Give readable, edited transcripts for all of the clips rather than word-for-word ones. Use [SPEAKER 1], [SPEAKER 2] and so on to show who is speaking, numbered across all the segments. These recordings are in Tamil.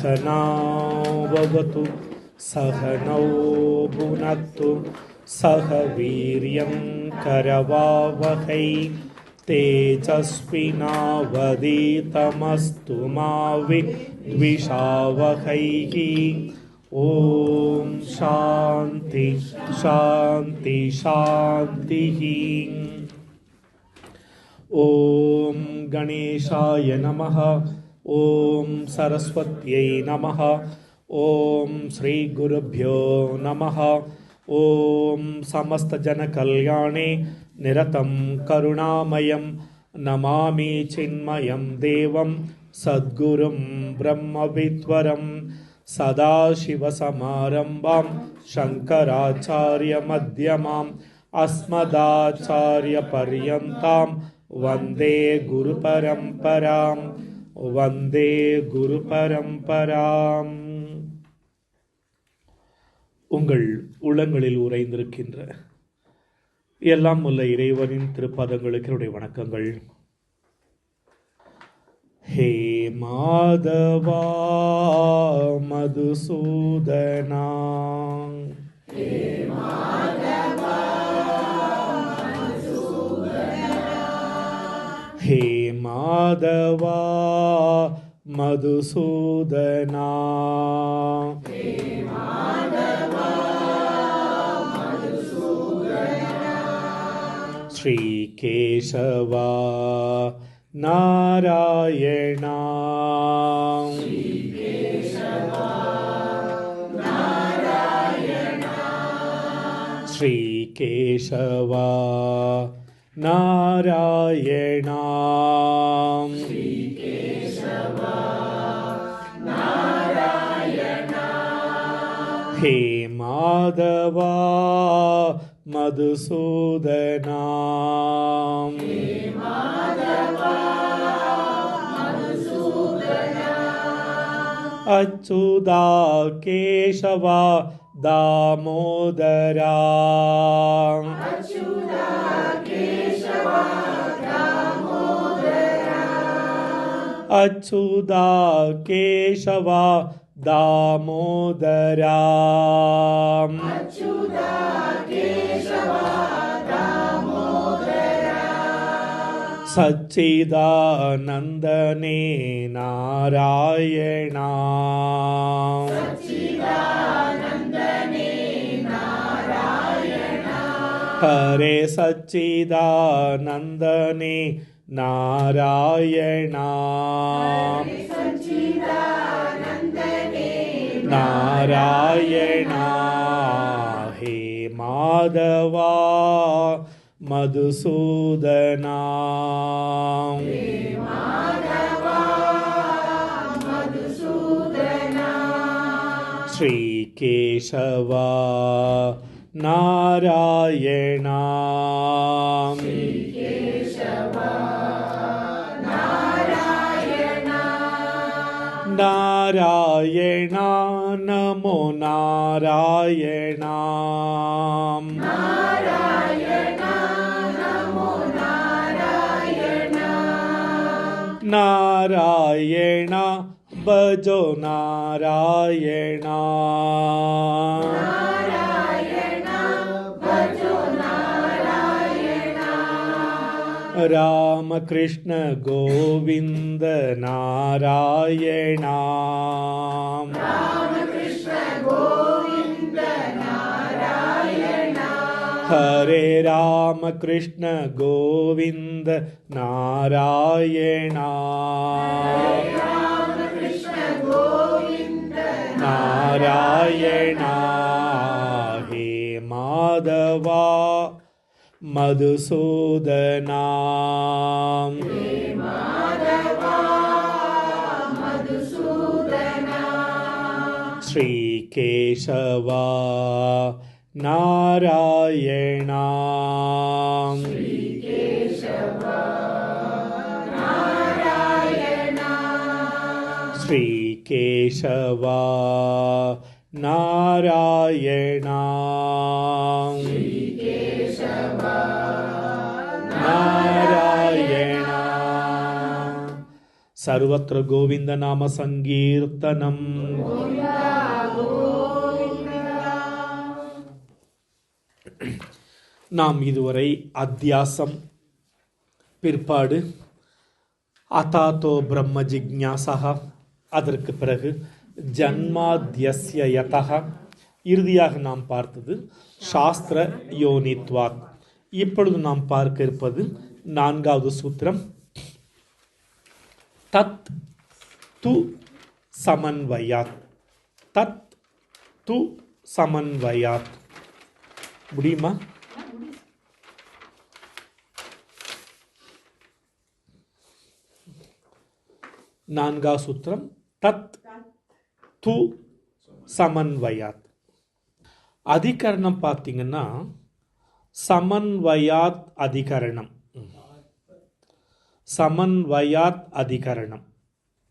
[SPEAKER 1] सहनाववतु सहनौ भुनक्तु सह वीर्यं करवावहै तेजस्विनावधीतमस्तु मा विद्विषावहैः। ओम शांति शांति शांतिः। ओम गणेशाय नमः। ओम सरस्वत्यै नमः। ओम श्री गुरुभ्यो नमः। ओम समस्त जन कल्याणे निरतं करुणामयं नमामि चिन्मयं देवं सद्गुरुं ब्रह्मविद्वरं सदाशिवसमारम्भां शङ्कराचार्यमध्यमाम् अस्मदाचार्यपर्यन्तां वन्दे गुरुपरम्परां वन्दे गुरुपरम्पराम्। உங்கள் உள்ளங்களில் உறைந்திருக்கின்ற எல்லாம் உள்ள இறைவனின் திருப்பதங்களுக்கு என்னுடைய வணக்கங்கள். ஹே மாதவா மதுசூதனா, ஹே மாதவா மதுசூதனா, ஸ்ரீ கேசவா நாராயணா, ஸ்ரீ கேசவா நாராயணா, ஹே மாதவா மதுசூதனா, அச்சுதா கேசவா தாமோதரா, அச்சுதா கேசவா தாமோதரா, சச்சிதானந்தனே நாராயணா, ஹரே சச்சிதானந்தனே நாராயணா, நாராயணா, ஹே மாதவா மதுசூதனா, ஸ்ரீ கேசவா நாராயணா, நாராயணா நமோ நாராயணா, நாராயணா பஜோ நாராயணா, ராம கிருஷ்ண கோவிந்த நாராயணா, ஹரே ராம கிருஷ்ண கோவிந்த நாராயணா, நாராயணா, ஹே மாதவா மதுசூதனா, ஸ்ரீ கேசவா நாராயணா, ஸ்ரீ கேசவா நாராயணா, நாராயணா, सर्वत्र गोविंद नाम संकीर्तनम. நாம் இதுவரை அத்தியாசம், பிற்பாடு அதாதோ பிரம்ம ஜிக்ஞாசா, அதற்கு பிறகு ஜன்மாத்யஸ்ய யதஹ, இறுதியாக நாம் பார்த்தது சாஸ்திர யோனித்வாத். இப்பொழுது நாம் பார்க்க இருப்பது 4வது சூத்திரம், தத் து சமன்வயாத். தத் து சமன்வயாத். முடியுமா? நான்காவது சூத்திரம் தத் து சமன்வயாத். அதிகரணம் பார்த்தீங்கன்னா சமன்வயாத் அதிகரணம். சமன்வயாத் அதிகரணம்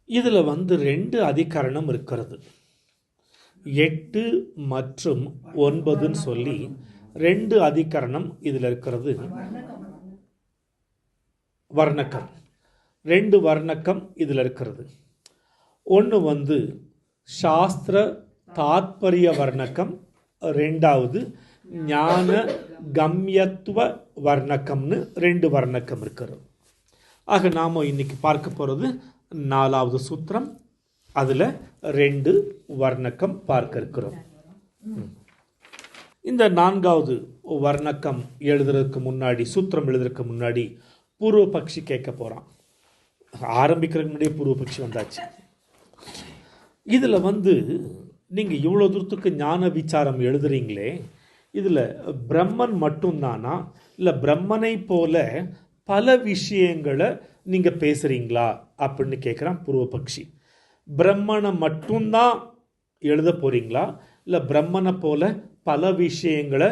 [SPEAKER 1] இதில் 2 அதிகரணம் இருக்கிறது. 8 மற்றும் 9ன்னு சொல்லி 2 அதிகரணம் இதில் இருக்கிறது. வர்ணக்கம், 2 வர்ணக்கம் இதில் இருக்கிறது. ஒன்று சாஸ்திர தாத்பரிய வர்ணக்கம், 2வது ஞான கம்யத்துவ வர்ணக்கம்னு 2 வர்ணக்கம் இருக்கிறது. ஆக நாம் இன்னைக்கு பார்க்க போகிறது 4வது சூத்திரம். அதில் 2 வர்ணக்கம் பார்க்க இருக்கிறோம். இந்த 4வது வர்ணக்கம் எழுதுறதுக்கு முன்னாடி, சூத்திரம் எழுதுறதுக்கு முன்னாடி பூர்வ பக்ஷி கேட்க போகிறான். ஆரம்பிக்கிறதுக்கு முன்னாடியே பூர்வ பக்ஷி வந்தாச்சு. இதில் நீங்கள் இவ்வளோ தூரத்துக்கு ஞான விசாரம் எழுதுறீங்களே, இதில் பிரம்மன் மட்டும்தானா, இல்லை பிரம்மனை போல பல விஷயங்களை நீங்கள் பேசுகிறீங்களா அப்படின்னு கேட்குறான் பூர்வபக்ஷி. பிரம்மனை மட்டும்தான் எழுத போகிறீங்களா, இல்லை பிரம்மனை போல பல விஷயங்களை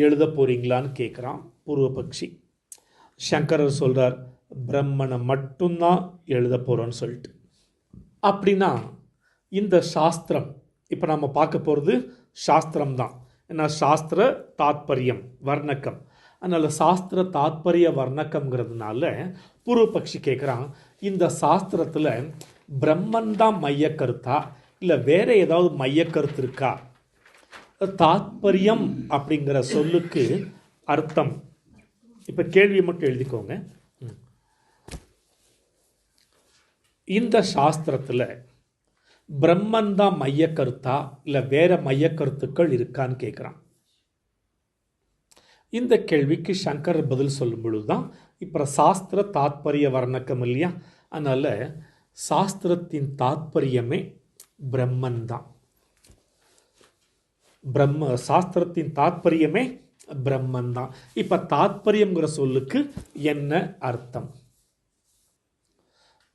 [SPEAKER 1] எழுத போகிறீங்களான்னு கேட்குறான் பூர்வபக்ஷி. சங்கரர் சொல்கிறார், பிரம்மனை மட்டும்தான் எழுத போகிறோன்னு சொல்லிட்டு. அப்படின்னா இந்த சாஸ்திரம், இப்போ நம்ம பார்க்க போகிறது சாஸ்திரம் தான். ஏன்னா சாஸ்திர தாத்பரியம் வர்ணக்கம், அதனால் சாஸ்திர தாத்பரிய வர்ணக்கம்ங்கிறதுனால பூர்வபக்ஷி கேட்குறான், இந்த சாஸ்திரத்தில் பிரம்மன் தான் மைய கருத்தா, இல்லை வேற ஏதாவது மைய கருத்து இருக்கா? தாத்பரியம் அப்படிங்கிற சொல்லுக்கு அர்த்தம், இப்போ கேள்வியை மட்டும் எழுதிக்கோங்க. இந்த சாஸ்திரத்தில் பிரம்மன் தான் மைய கருத்தா, இல்லை வேற மைய கருத்துக்கள் இருக்கான்னு கேட்குறான். இந்த கேள்விக்கு சங்கரர் பதில் சொல்லும் பொழுது தான் இப்போ சாஸ்திர தாத்பரிய வர்ணக்கம் இல்லையா, அதனால் சாஸ்திரத்தின் தாத்பரியமே பிரம்மன் தான். சாஸ்திரத்தின் தாத்பரியமே பிரம்மன் தான். இப்போ தாத்பரியம்ங்கிற சொல்லுக்கு என்ன அர்த்தம்?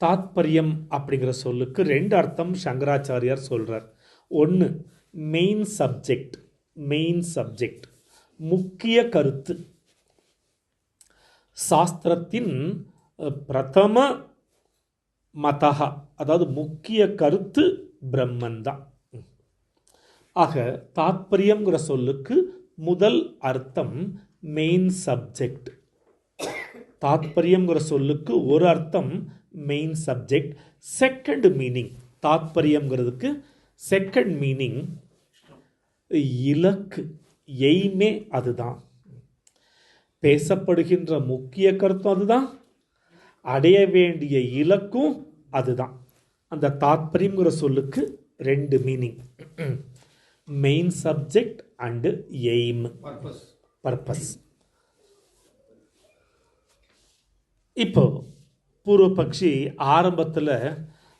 [SPEAKER 1] தாத்பரியம் அப்படிங்கிற சொல்லுக்கு 2 அர்த்தம் சங்கராச்சாரியார் சொல்றார். ஒன்று மெயின் சப்ஜெக்ட், மெயின் சப்ஜெக்ட் முக்கிய கருத்து. சாஸ்திரத்தின் பிரதம மதஹா, அதாவது முக்கிய கருத்து பிரம்மன் தான். ஆக தாத்பரியம்ங்கிற சொல்லுக்கு முதல் அர்த்தம் மெயின் சப்ஜெக்ட். தாத்பரியம்ங்கிற சொல்லுக்கு ஒரு அர்த்தம் மெயின் சப்ஜெக்ட். செகண்ட் மீனிங் தாத்பரியம்ங்கிறதுக்கு செகண்ட் மீனிங் இலக்கு, எய்மே அதுதான். பேசப்படுகின்ற முக்கிய கருத்தும் அதுதான், அடைய வேண்டிய இலக்கும் அதுதான். அந்த தாத்பரியம்ங்கிற சொல்லுக்கு 2 meaning, main subject and aim, purpose. இப்போ பூர்வபக்ஷி ஆரம்பத்தில்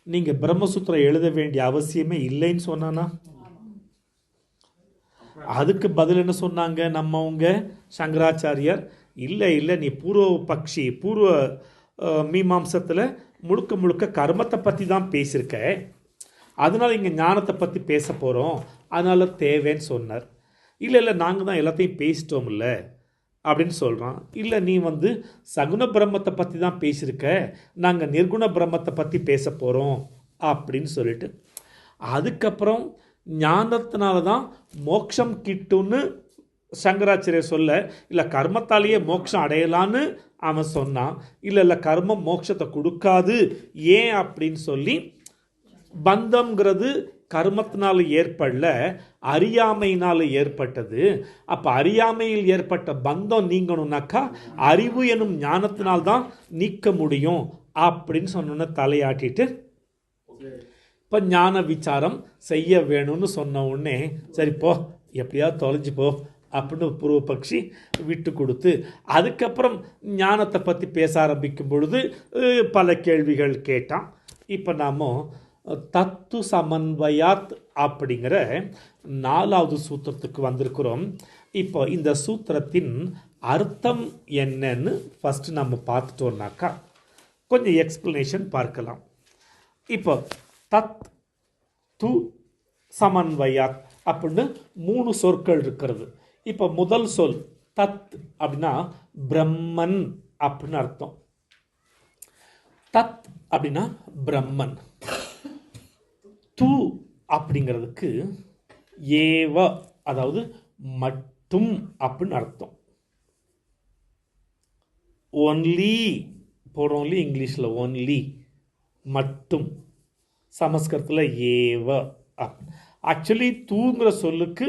[SPEAKER 1] நீங்கள் பிரம்மசூத்திரம் எழுத வேண்டிய அவசியமே இல்லைன்னு சொன்னானா, அதுக்கு பதில் என்ன சொன்னாங்க நம்மவங்க சங்கராச்சாரியர்? இல்லை நீ பூர்வ பக்ஷி, பூர்வ மீமாம்சத்தில் முழுக்க முழுக்க கர்மத்தை பற்றி தான் பேசியிருக்க, அதனால் இங்கே ஞானத்தை பற்றி பேச போகிறோம், அதனால் தேவைன்னு சொன்னார். இல்லை நாங்கள் தான் எல்லாத்தையும் பேசிட்டோம்ல அப்படின்னு சொல்கிறான். இல்லை நீ சகுண பிரம்மத்தை பற்றி தான் பேசியிருக்க, நாங்கள் நிர்குண பிரம்மத்தை பற்றி பேச போகிறோம் அப்படின்னு சொல்லிட்டு, அதுக்கப்புறம் ஞானத்தினால தான் மோட்சம் கிட்டுன்னு சங்கராச்சாரியர் சொல்ல, இல்லை கர்மத்தாலேயே மோட்சம் அடையலான்னு அவன் சொன்னான். இல்லை கர்மம் மோட்சத்தை கொடுக்காது. ஏன் அப்படின்னு சொல்லி, பந்தம்ங்கிறது கர்மத்தினால ஏற்படல, அறியாமையினால ஏற்பட்டது. அப்போ அறியாமையில் ஏற்பட்ட பந்தம் நீங்கணும்னாக்கா அறிவு எனும் ஞானத்தினால்தான் நீக்க முடியும் அப்படின்னு சொன்னோன்னே தலையாட்டிட்டு, இப்போ ஞான விசாரம் செய்ய வேணும்னு சொன்ன உடனே சரி போ, எப்படியாவது தொலைஞ்சு போ அப்படின்னு பூர்வ பக்ஷி விட்டு கொடுத்து, அதுக்கப்புறம் ஞானத்தை பற்றி பேச ஆரம்பிக்கும் பொழுது பல கேள்விகள் கேட்டான். இப்போ நாம் தத்து சமன்வயாத் அப்படிங்கிற 4வது சூத்திரத்துக்கு வந்திருக்கிறோம். இப்போ இந்த சூத்திரத்தின் அர்த்தம் என்னன்னு ஃபஸ்ட்டு நம்ம பார்த்துட்டோம்னாக்கா கொஞ்சம் எக்ஸ்பிளனேஷன் பார்க்கலாம். இப்போ தத் து சமன்வயாத் அப்படின்னு 3 சொற்கள் இருக்கிறது. இப்போ முதல் சொல் தத் அப்படின்னா பிரம்மன் அப்படின்னு அர்த்தம். தத் அப்படின்னா பிரம்மன். து அப்படிங்கிறதுக்கு ஏவ, அதாவது மட்டும் அப்படின்னு அர்த்தம். ஒன்லி போடுறோம்லி இங்கிலீஷில், ஒன்லி மட்டும், சமஸ்கிருதத்தில் ஏவ. ஆக்சுவலி தூங்கிற சொல்லுக்கு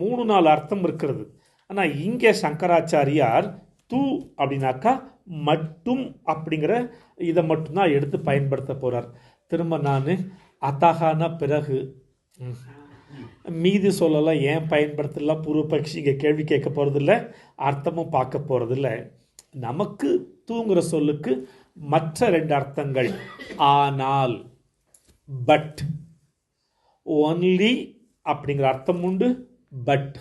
[SPEAKER 1] 3-4 அர்த்தம் இருக்கிறது. ஆனால் இங்கே சங்கராச்சாரியார் தூ அப்படின்னாக்கா மட்டும் அப்படிங்கிற இதை மட்டும்தான் எடுத்து பயன்படுத்த போகிறார். திரும்ப நான் அத்தகான பிறகு மீதி சொல்லலாம் ஏன் பயன்படுத்தலாம், பூர்வபக்ஷி இங்கே கேள்வி கேட்க போகிறதில்ல, அர்த்தமும் பார்க்க போகிறதில்ல. நமக்கு தூங்குற சொல்லுக்கு மற்ற 2 அர்த்தங்கள், ஆனால், பட். ஒன்லி அப்படிங்கிற அர்த்தம் உண்டு, பட்.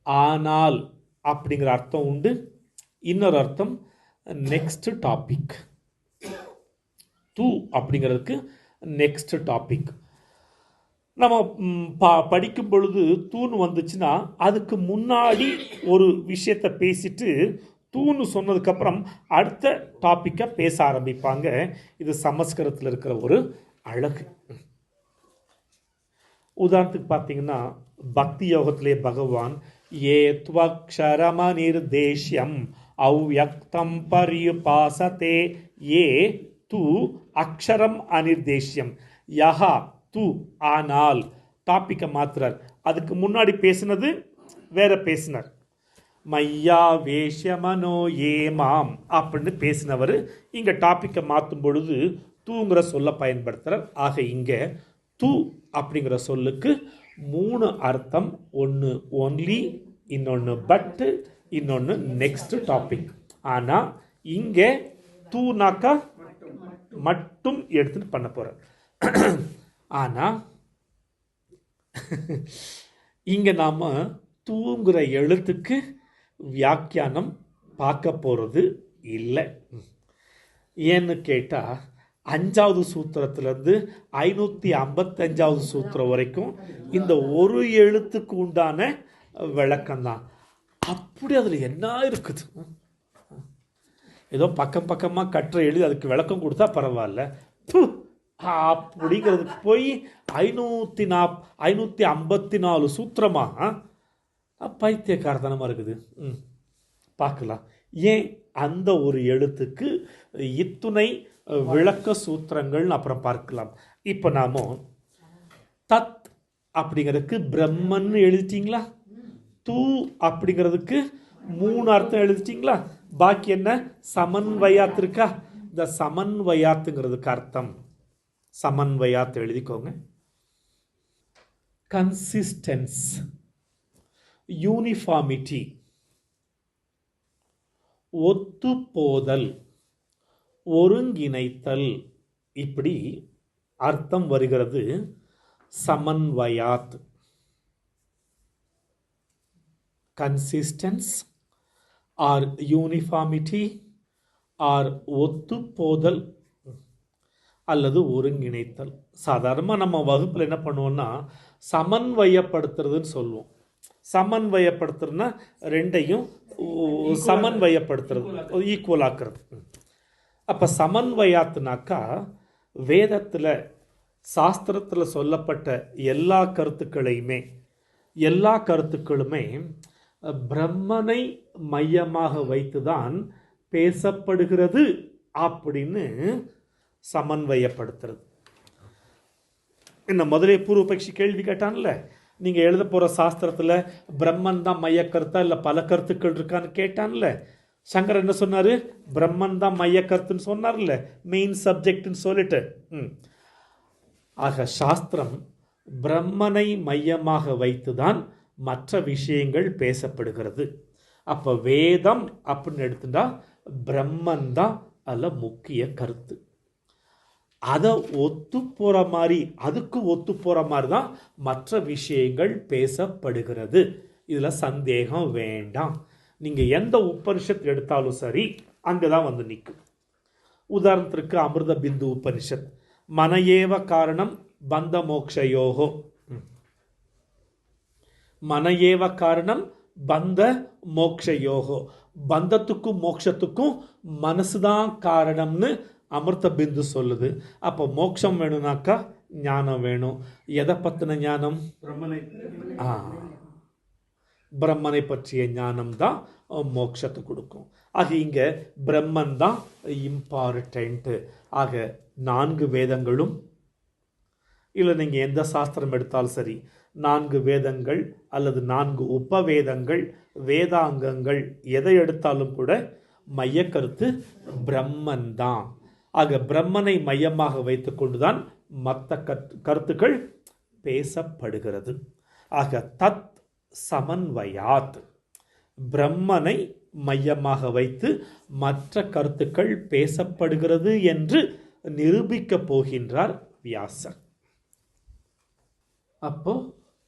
[SPEAKER 1] ஆனால் அப்படிங்கிற அர்த்தம் உண்டு. இன்னொரு அர்த்தம் நெக்ஸ்ட் டாபிக். தூ அப்படிங்கிறதுக்கு நெக்ஸ்ட் டாபிக். நம்ம படிக்கும் பொழுது தூன்னு வந்துச்சுன்னா அதுக்கு முன்னாடி ஒரு விஷயத்தை பேசிட்டு தூன்னு சொன்னதுக்கப்புறம் அடுத்த டாப்பிக்கை பேச ஆரம்பிப்பாங்க. இது சமஸ்கிருதத்தில் இருக்கிற ஒரு அழகு. உதாரணத்துக்கு பார்த்தீங்கன்னா பக்தி யோகத்திலே பகவான் ஏ துவக்ஷரம நிர்தேஷ்யம் அவ்யக்தம் பரியுபாசதே ஏ து அக்ஷரம் அனிர்தேஷ்யம் யஹா து, ஆனால் டாப்பிக்கை மாத்துறார். அதுக்கு முன்னாடி பேசினது வேற பேசினார். மையா வேஷ்யமனோ ஏமாம் அப்படின்னு பேசினவர் இங்கே டாப்பிக்கை மாற்றும் பொழுது தூங்கிற சொல்ல பயன்படுத்துகிறார். ஆக இங்கே தூ அப்படிங்கிற சொல்லுக்கு 3 அர்த்தம். ஒன்று ஒன்லி, இன்னொன்று பட்டு, இன்னொன்று நெக்ஸ்ட் டாபிக். ஆனால் இங்கே தூனாக்கா மட்டும் எடுத்துட்டு பண்ண போகிறார். ஆனால் இங்கே நாம் தூங்குற எழுத்துக்கு வியாக்கியானம் பார்க்க போகிறது இல்லை. ஏன்னு கேட்டால் 5வது சூத்திரத்திலேருந்து 555வது சூத்திரம் வரைக்கும் இந்த ஒரு எழுத்துக்கு உண்டான விளக்கம்தான். அப்படி அதில் என்ன இருக்குது? ஏதோ பக்கம் பக்கமாக கற்ற எழுதி அதுக்கு விளக்கம் கொடுத்தா பரவாயில்ல, அப்படிங்கிறதுக்கு போய் 554 சூத்திரமாக பைத்தியக்காரத்தனமாக இருக்குது. பார்க்கலாம் ஏன் அந்த ஒரு எழுத்துக்கு இத்துணை விளக்க சூத்திரங்கள் அப்புறம் பார்க்கலாம். இப்போ நாம தத் அப்படிங்கிறதுக்கு பிரம்மன் எழுதிட்டீங்களா, தூ அப்படிங்கிறதுக்கு 3 அர்த்தம் எழுதிட்டீங்களா, பாக்கி என்ன சமன்வயாத் இருக்கா? இந்த சமன்வயாத்துங்கிறதுக்கு அர்த்தம், சமன்வயாத் எழுதிக்கோங்க. கன்சிஸ்டன்ஸ், யூனிஃபார்மிட்டி, ஒத்துப்போதல், ஒருங்கிணைத்தல், இப்படி அர்த்தம் வருகிறது சமன்வயாத். கன்சிஸ்டன்ஸ் ஆர் யூனிஃபார்மிட்டி ஆர் ஒத்துப்போதல் அல்லது ஒருங்கிணைத்தல். சாதாரணமாக நம்ம வகுப்பில் என்ன பண்ணுவோம்னா சமன்வயப்படுத்துறதுன்னு சொல்லுவோம். சமன்வயப்படுத்துறதுன்னா ரெண்டையும் சமன்வயப்படுத்துறது, ஈக்குவலாக்குறது. அப்போ சமன்வயாத்துனாக்கா வேதத்தில் சாஸ்திரத்தில் சொல்லப்பட்ட எல்லா கருத்துக்களுமே பிரம்மனை மையமாக வைத்துதான் பேசப்படுகிறது அப்படின்னு சமன்வயப்படுத்துறது. என்ன முதலே பூர்வபக்ஷி கேள்வி கேட்டான்ல, நீங்கள் எழுத போகிற சாஸ்திரத்தில் பிரம்மன் தான் மைய கருத்தா இல்லை பல கருத்துக்கள் இருக்கான்னு கேட்டான்ல. சங்கர் என்ன சொன்னார்? பிரம்மன் தான் மைய கருத்துன்னு சொன்னார்ல, மெயின் சப்ஜெக்ட்னு சொல்லிட்டு. ஆக சாஸ்திரம் பிரம்மனை மையமாக வைத்துதான் மற்ற விஷயங்கள் பேசப்படுகிறது. அப்போ வேதம் அப்படின்னு எடுத்துட்டா பிரம்மன் தான் அதில் முக்கிய கருத்து. அதை ஒத்து போகிற மாதிரி, அதுக்கு ஒத்து போகிற மாதிரி தான் மற்ற விஷயங்கள் பேசப்படுகிறது. இதில் சந்தேகம் வேண்டாம். நீங்கள் எந்த உபனிஷத் எடுத்தாலும் சரி அங்கே தான் வந்து நிற்கும். உதாரணத்திற்கு அமிர்த பிந்து உபனிஷத், மனஏவ காரணம் பந்த மோக்ஷயோகோ, மனஏவ காரணம் பந்த மோக்ஷயோகோ, பந்தத்துக்கும் மோட்சத்துக்கும் மனசுதான் காரணம்னு அமிர்த பிந்து சொல்லுது. அப்போ மோட்சம் வேணும்னாக்கா ஞானம் வேணும். எதை பற்றின ஞானம்? பிரம்மனை பற்றிய ஞானம் தான் மோட்சத்தை கொடுக்கும். ஆக இங்கே பிரம்மன் தான் இம்பார்ட்டன்ட்டு. ஆக 4 வேதங்களும் இல்லை, நீங்கள் எந்த சாஸ்திரம் எடுத்தாலும் சரி, 4 வேதங்கள் அல்லது 4 உபவேதங்கள், வேதாங்கங்கள் எதை எடுத்தாலும் கூட மைய கருத்து பிரம்மன் தான். ஆக பிரம்மனை மையமாக வைத்து கொண்டுதான் மற்ற கருத்துக்கள் பேசப்படுகிறது. ஆக தத் சமன்வயாத், பிரம்மனை மையமாக வைத்து மற்ற கருத்துக்கள் பேசப்படுகிறது என்று நிரூபிக்கப் போகின்றார் வியாசர். அப்போ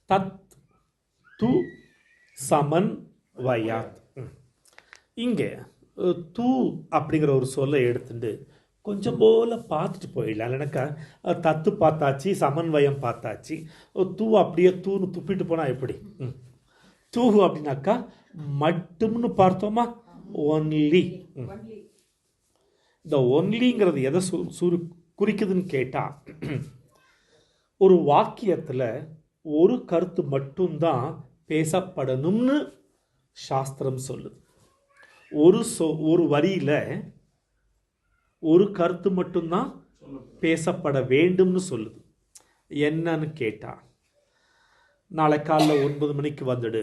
[SPEAKER 1] தத் து சமன்வயாத், இங்கே தூ அப்படிங்கிற ஒரு சொல்லை எடுத்துட்டு கொஞ்சம் போல் பார்த்துட்டு போயிடலாம். இல்லைனாக்கா தத்து பார்த்தாச்சு, சமன்வயம் பார்த்தாச்சு, தூ அப்படியே தூன்னு துப்பிட்டு போனால் எப்படி? தூ அப்படின்னாக்கா மட்டும்னு பார்த்தோமா, ஒன்லி. இந்த ஒன்லிங்கிறது எதை குறிக்குதுன்னு கேட்டால், ஒரு வாக்கியத்தில் ஒரு கருத்து மட்டும்தான் பேசப்படணும்னு சாஸ்திரம் சொல்லுது. ஒரு வரியில் ஒரு கருத்து மட்டும்தான் பேசப்பட வேண்டும்னு சொல்லுது. என்னன்னு கேட்டா, நாளை காலைல 9 மணிக்கு வந்துடு,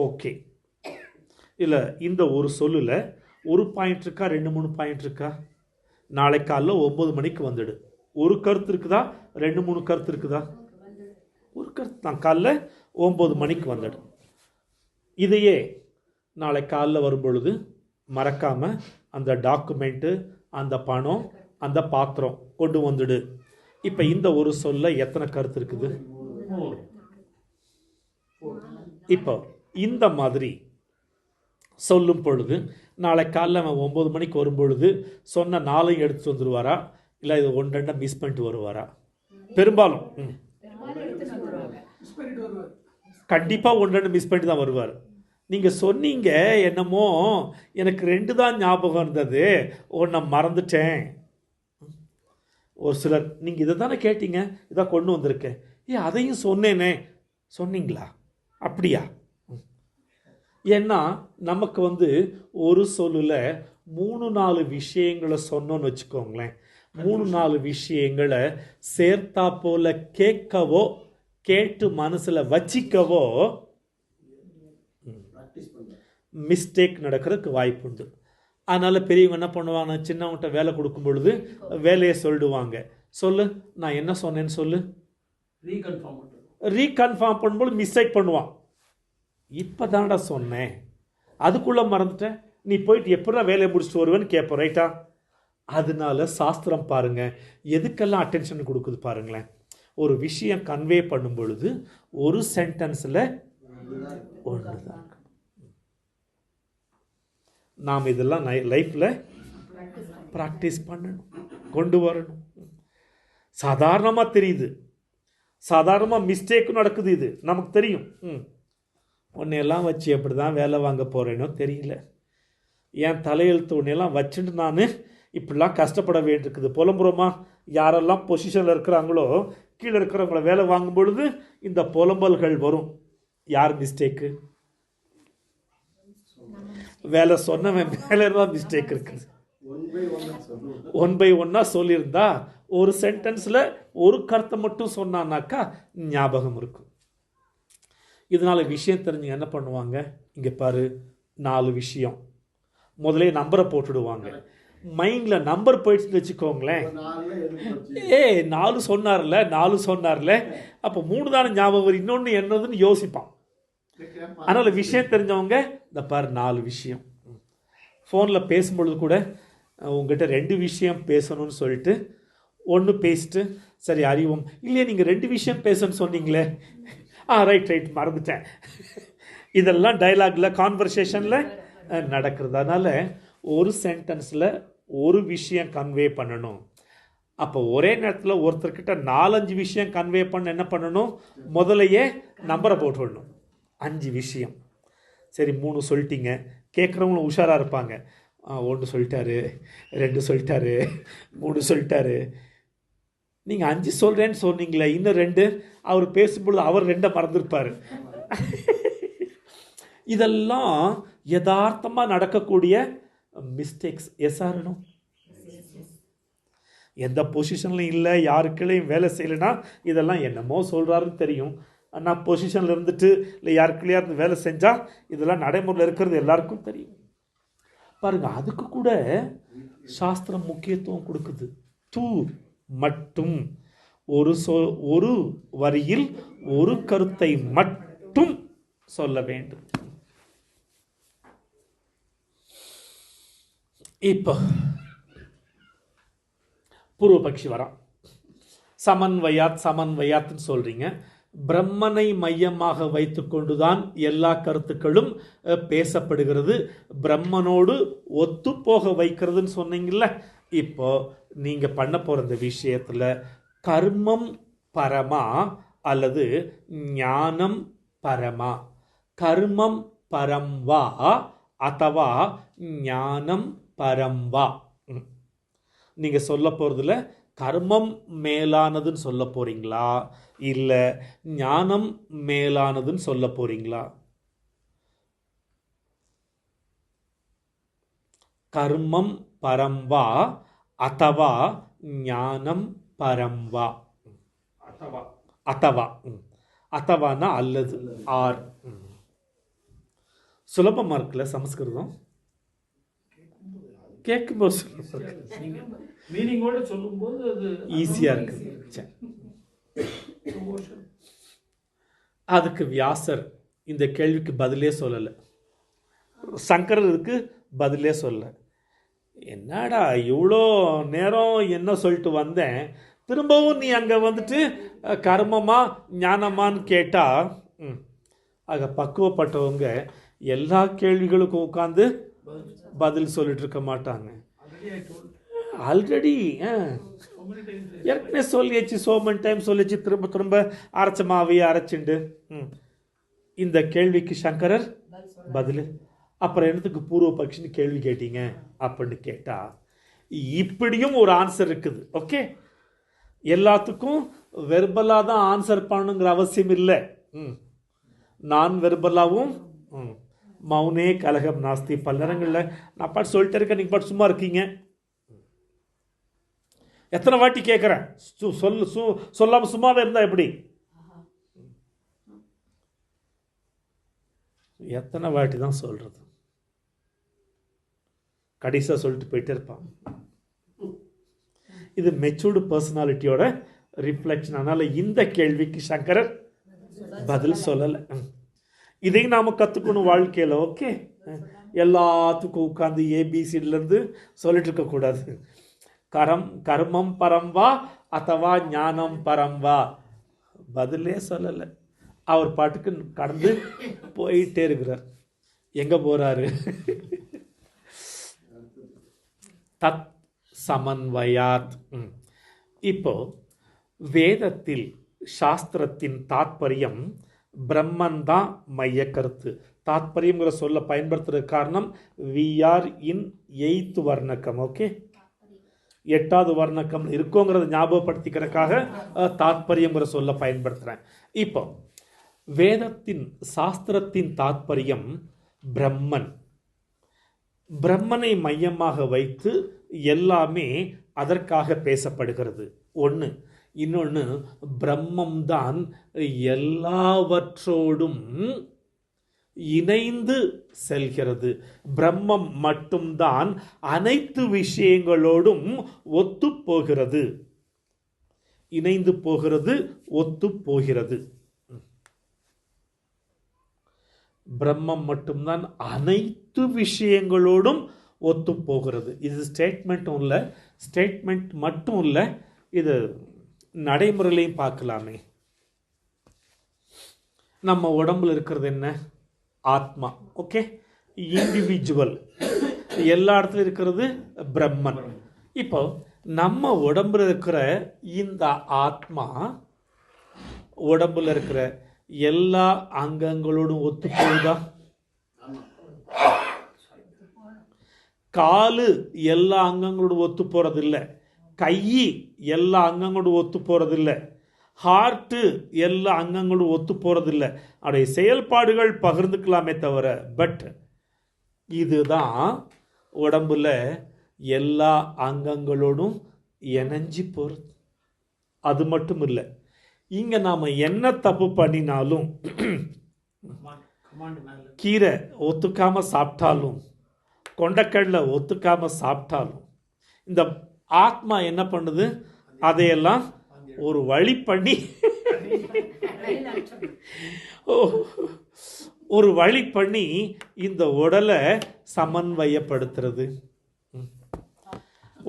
[SPEAKER 1] ஓகே. இல்லை, இந்த ஒரு சொல்லில் ஒரு பாயிண்ட் இருக்கா, 2-3 பாயிண்ட் இருக்கா? நாளை காலைல 9 மணிக்கு வந்துடு, ஒரு கருத்து இருக்குதா, 2-3 கருத்து இருக்குதா? ஒரு கருத்து தான், காலைல 9 மணிக்கு வந்துடு. இதையே நாளை காலைல வரும்பொழுது மறக்காமல் அந்த டாக்குமெண்ட்டு, அந்த பணம், அந்த பாத்திரம் கொண்டு வந்துடு. இப்போ இந்த ஒரு சொல்ல எத்தனை கருத்து இருக்குது? இப்போ இந்த மாதிரி சொல்லும் பொழுது நாளை காலைல அவன் 9 மணிக்கு வரும்பொழுது சொன்ன 4 எடுத்து வந்துடுவாரா, இல்லை இது 1-2 மிஸ் பண்ணிட்டு வருவாரா? பெரும்பாலும் கண்டிப்பாக 1-2 மிஸ் பண்ணிட்டு தான் வருவார். நீங்கள் சொன்னீங்க என்னமோ எனக்கு 2 தான் ஞாபகம் இருந்தது, ஒன்றை மறந்துட்டேன். ஒரு சிலர் நீங்கள் இதை தானே கேட்டீங்க, இதான் கொண்டு வந்திருக்கேன், அதையும் சொன்னேனே, சொன்னீங்களா? அப்படியா? ஏன்னா நமக்கு ஒரு சொல்லில் 3-4 விஷயங்களை சொன்னோன்னு வச்சுக்கோங்களேன், 3-4 விஷயங்களை சேர்த்தா போல கேட்கவோ கேட்டு மனசில் வச்சிக்கவோ மிஸ்டேக் நடக்கிறதுக்கு வாய்ப்பு உண்டு. அதனால் பெரியவங்க என்ன பண்ணுவாங்க, சின்னவங்கள்ட்ட வேலை கொடுக்கும் பொழுது வேலையை சொல்லிடுவாங்க. சொல்லு, நான் என்ன சொன்னேன்னு சொல்லு. ரீகன்ஃபார்ம் பண்ணும்போது மிஸ்டேக் பண்ணுவான். இப்போ தானடா சொன்னேன், அதுக்குள்ளே மறந்துட்டேன், நீ போயிட்டு எப்படா வேலையை முடிச்சுட்டு வருவேன்னு கேட்போம், ரைட்டா? அதனால சாஸ்திரம் பாருங்க எதுக்கெல்லாம் அட்டென்ஷன் கொடுக்குது பாருங்களேன். ஒரு விஷயம் கன்வே பண்ணும் பொழுது ஒரு சென்டென்ஸில் ஒன்று தான். நாம் இதெல்லாம் லைஃப்பில் ப்ராக்டிஸ் பண்ணணும், கொண்டு வரணும். சாதாரணமாக தெரியுது, சாதாரணமாக மிஸ்டேக்கும் நடக்குது, இது நமக்கு தெரியும். உன்னையெல்லாம் வச்சு எப்படி தான் வேலை வாங்க போகிறேனோ தெரியல, என் தலையெழுத்து உன்னையெல்லாம் வச்சுட்டு நான் இப்படிலாம் கஷ்டப்பட வேண்டியிருக்குது. புலம்புறோமா? யாரெல்லாம் பொசிஷனில் இருக்கிறாங்களோ கீழே இருக்கிறவங்கள வேலை வாங்கும் பொழுது இந்த புலம்பல்கள் வரும். யார் மிஸ்டேக்கு? வேலை சொன்னவன் மேலே தான் மிஸ்டேக் இருக்குது. 1/1 சொல்லியிருந்தா ஒரு சென்டென்ஸில் ஒரு கருத்தை மட்டும் சொன்னான்னாக்கா ஞாபகம் இருக்கும். இதனால விஷயம் தெரிஞ்சு என்ன பண்ணுவாங்க, இங்கே பாரு 4 விஷயம் முதலே நம்பரை போட்டுடுவாங்க. மைண்டில் நம்பர் போயிடுச்சுன்னு வச்சுக்கோங்களேன், 4 சொன்னார்ல அப்போ 3 தானே ஞாபகம் வரும், இன்னொன்று என்னதுன்னு யோசிப்பான். அதனால் விஷயம் தெரிஞ்சவங்க இந்த பாரு 4 விஷயம். ஃபோனில் பேசும்பொழுது கூட உங்கள்கிட்ட 2 விஷயம் பேசணும்னு சொல்லிட்டு 1 பேசிட்டு சரி அறிவோம், இல்லையே நீங்கள் 2 விஷயம் பேசணும்னு சொன்னீங்களே, ரைட் மறந்துட்டேன். இதெல்லாம் டைலாகில் கான்வர்சேஷனில் நடக்கிறது. அதனால் ஒரு சென்டென்ஸில் ஒரு விஷயம் கன்வே பண்ணணும். அப்போ ஒரே நேரத்தில் ஒருத்தர்கிட்ட 4-5 விஷயம் கன்வே பண்ண என்ன பண்ணணும், முதலையே நம்பரை போட்டு விடணும். 5 விஷயம் சரி 3 சொல்லிட்டீங்க, கேட்குறவங்களும் உஷாராக இருப்பாங்க. 1 சொல்லிட்டாரு, 2 சொல்லிட்டாரு, 3 சொல்லிட்டாரு. நீங்கள் 5 சொல்கிறேன்னு சொன்னீங்களே, இன்னும் 2 அவர் பேசும்பொழுது அவர் 2 மறந்துருப்பார். இதெல்லாம் யதார்த்தமாக நடக்கக்கூடிய மிஸ்டேக்ஸ். எஸ்ஆர்னும் எந்த பொசிஷன்லையும் இல்லை, யாருக்குள்ளேயும் வேலை செய்யலைன்னா இதெல்லாம் என்னமோ சொல்கிறாருன்னு தெரியும். நான் பொசிஷனில் இருந்துட்டு இல்லை யாருக்குள்ளேயா இருந்து வேலை செஞ்சால் இதெல்லாம் நடைமுறையில் இருக்கிறது எல்லாருக்கும் தெரியும். பாருங்க, அதுக்கு கூட சாஸ்திரம் முக்கியத்துவம் கொடுக்குது. தூ மட்டும் ஒரு வரியில் ஒரு கருத்தை மட்டும் சொல்ல வேண்டும். இப்போ பூர்வபக்ஷி வரான், சமன்வயாத்னு சொல்றீங்க. பிரம்மனை மையமாக வைத்து கொண்டுதான் எல்லா கருத்துக்களும் பேசப்படுகிறது, பிரம்மனோடு ஒத்து போக வைக்கிறதுன்னு சொன்னீங்கல்ல. இப்போ நீங்க பண்ண போற இந்த விஷயத்துல கர்மம் பரமா அல்லது ஞானம் பரமா, கர்மம் பரம்வா அத்தவா ஞானம் பரம்வா. நீங்க சொல்ல போறதுல கர்மம் மேலானதுன்னு சொல்ல போறீங்களா இல்ல ஞானம் மேலானதுன்னு சொல்ல போறீங்களா? கர்மம் பரம்வா அத்தவா ஞானம் பரம்வா. அத்தவானா அல்லது ஆர். சுலபமா இருக்குல்ல சமஸ்கிருதம், கேட்கும்போது
[SPEAKER 2] மீனிங்கோட சொல்லும்போது அது
[SPEAKER 1] ஈஸியா இருக்கு. அதுக்கு வியாசர் இந்த கேள்விக்கு பதிலே சொல்லலை, சங்கரருக்கு பதிலே சொல்ல. என்னடா இவ்வளோ நேரம் என்ன சொல்லிட்டு வந்தேன், திரும்பவும் நீ அங்கே வந்துட்டு கர்மமா ஞானமான்னு கேட்டா, ஆக பக்குவப்பட்டவங்க எல்லா கேள்விகளுக்கும் உட்காந்து பதில் சொல்லிட்டு இருக்க மாட்டாங்க. ஆல்ரெடி ஏற்கனவே சொல்லியாச்சு, சோமன் டைம் சொல்லிச்சு, திரும்ப திரும்ப அரைச்ச மாவையே அரைச்சுண்டு. இந்த கேள்விக்கு சங்கரர் பதில். அப்புறம் என்னத்துக்கு பூர்வ பக்ஷின்னு கேள்வி கேட்டீங்க அப்படின்னு கேட்டா, இப்படியும் ஒரு ஆன்சர் இருக்குது. ஓகே, எல்லாத்துக்கும் வெர்பலா தான் ஆன்சர் பண்ணணுங்கிற அவசியம் இல்லை. நான் வெர்பலாவும் மௌனே கலகம் நாஸ்தி. பல நேரங்களில் நான் பாட்டு சொல்லிட்டே இருக்கேன், நீங்கள் பாட்டு சும்மா இருக்கீங்க. எத்தனை வாட்டி கேட்குறேன், சொல்லாம சும்மாவே இருந்தா எப்படி? எத்தனை வாட்டி தான் சொல்றது? கடைசியாக சொல்லிட்டு போயிட்டே இருப்பான். இது மெச்சூர்டு பர்சனாலிட்டியோட ரிஃப்ளெக்ஷன். அதனால இந்த கேள்விக்கு சங்கரர் பதில் சொல்லலை. இதையும் நாம கற்றுக்கணும் வாழ்க்கையில். ஓகே, எல்லாத்துக்கும் உட்காந்து ஏபிசிடிலேருந்து சொல்லிட்டு இருக்கக்கூடாது. கர்மம் பரம்வா அத்தவா ஞானம் பரம்வா, பதிலே சொல்லலை. அவர் பாட்டுக்கு கடந்து போயிட்டே இருக்கிறார். எங்க போறாரு? தத் சமன்வயாத். இப்போ வேதத்தில் சாஸ்திரத்தின் தாத்பரியம் பிரம்மன் தான் மைய கருத்து. தாத்பரியங்கிற சொல்ல பயன்படுத்துறது காரணம் we are in 8th வர்ணக்கம். ஓகே, 8வது வர்ணக்கம் இருக்கோங்கிறத ஞாபகப்படுத்திக்கிறதுக்காக தாத்பரியங்கிற சொல்ல பயன்படுத்துறேன். இப்போ வேதத்தின் சாஸ்திரத்தின் தாத்பரியம் பிரம்மன். பிரம்மனை மையமாக வைத்து எல்லாமே அதற்காக பேசப்படுகிறது ஒன்று. இன்னொன்று, பிரம்மம்தான் எல்லாவற்றோடும் இணைந்து செல்கிறது. பிரம்மம் மட்டும்தான் அனைத்து விஷயங்களோடும் ஒத்து போகிறது, இணைந்து போகிறது, ஒத்து போகிறது. பிரம்மம் மட்டும்தான் அனைத்து விஷயங்களோடும் ஒத்து போகிறது. இது ஸ்டேட்மெண்ட்டும் இல்லை, ஸ்டேட்மெண்ட் மட்டும் இல்லை, இது நடைமுறையிலையும் பார்க்கலாமே. நம்ம உடம்புல இருக்கிறது என்ன? ஆத்மா. Okay, individual. எல்லா இடத்துல இருக்கிறது பிரம்மன். இப்போ நம்ம உடம்புல இருக்கிற இந்த ஆத்மா உடம்புல இருக்கிற எல்லா அங்கங்களோடும் ஒத்து போகுதா? காலு எல்லா அங்கங்களோடும் ஒத்து போறது இல்லை, கை எல்லா அங்கங்களோடும் ஒத்து போறது இல்லை, ஹார்ட்டு எல்லா அங்கங்களோடும் ஒத்து போறது இல்லை. அவருடைய செயல்பாடுகள் பகிர்ந்துக்கலாமே தவிர, பட் இதுதான் உடம்புல எல்லா அங்கங்களோடும் இணைஞ்சி போகிறது. அது மட்டும் இல்லை, இங்க நாம என்ன தப்பு பண்ணினாலும், கீரை ஒத்துக்காம சாப்பிட்டாலும், கொண்டக்கடலை ஒத்துக்காம சாப்பிட்டாலும், இந்த ஆத்மா என்ன பண்ணுது? அதையெல்லாம் ஒரு வழி பண்ணி ஒரு வழி பண்ணி இந்த உடலை சமன்வயப்படுத்துறது.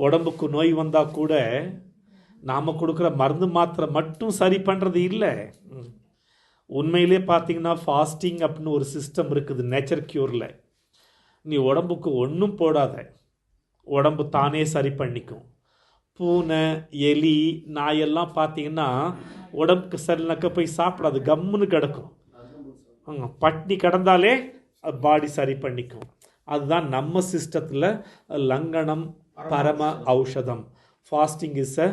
[SPEAKER 1] உடம்புக்கு நோய் வந்தா கூட நாம கொடுக்குற மருந்து மாத்திரை மட்டும் சரி பண்றது இல்லை. உண்மையிலே பார்த்தீங்கன்னா ஃபாஸ்டிங் அப்படின்னு ஒரு சிஸ்டம் இருக்குது நேச்சர் கியூர்ல. நீ உடம்புக்கு ஒன்றும் போடாத, உடம்பு தானே சரி பண்ணிக்கும். பூனை, எலி, நாயெல்லாம் பார்த்தீங்கன்னா உடம்புக்கு சரினாக்க போய் சாப்பிடாது, கம்முன்னு கிடக்கும். பட்னி கிடந்தாலே பாடி சரி பண்ணிக்கும். அதுதான் நம்ம சிஸ்டத்தில் லங்கனம் பரம ஔஷதம். Fasting is a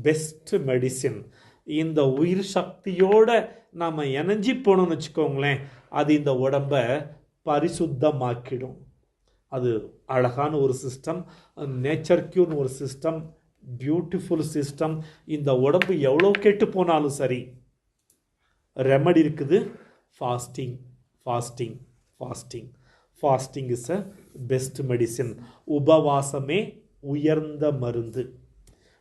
[SPEAKER 1] best medicine. இந்த உயிர் சக்தியோட நாம் இணைஞ்சி போனோம்னு வச்சுக்கோங்களேன், அது இந்த உடம்பை பரிசுத்தமாக்கிடும். அது அழகான ஒரு சிஸ்டம், நேச்சர் கியூர்னு ஒரு சிஸ்டம், பியூட்டிஃபுல் சிஸ்டம். இந்த உடம்பு எவ்வளோ கெட்டு போனாலும் சரி, ரெமடி இருக்குது. Fasting, fasting, fasting. Fasting is a best medicine. உபவாசமே உயர்ந்த மருந்து.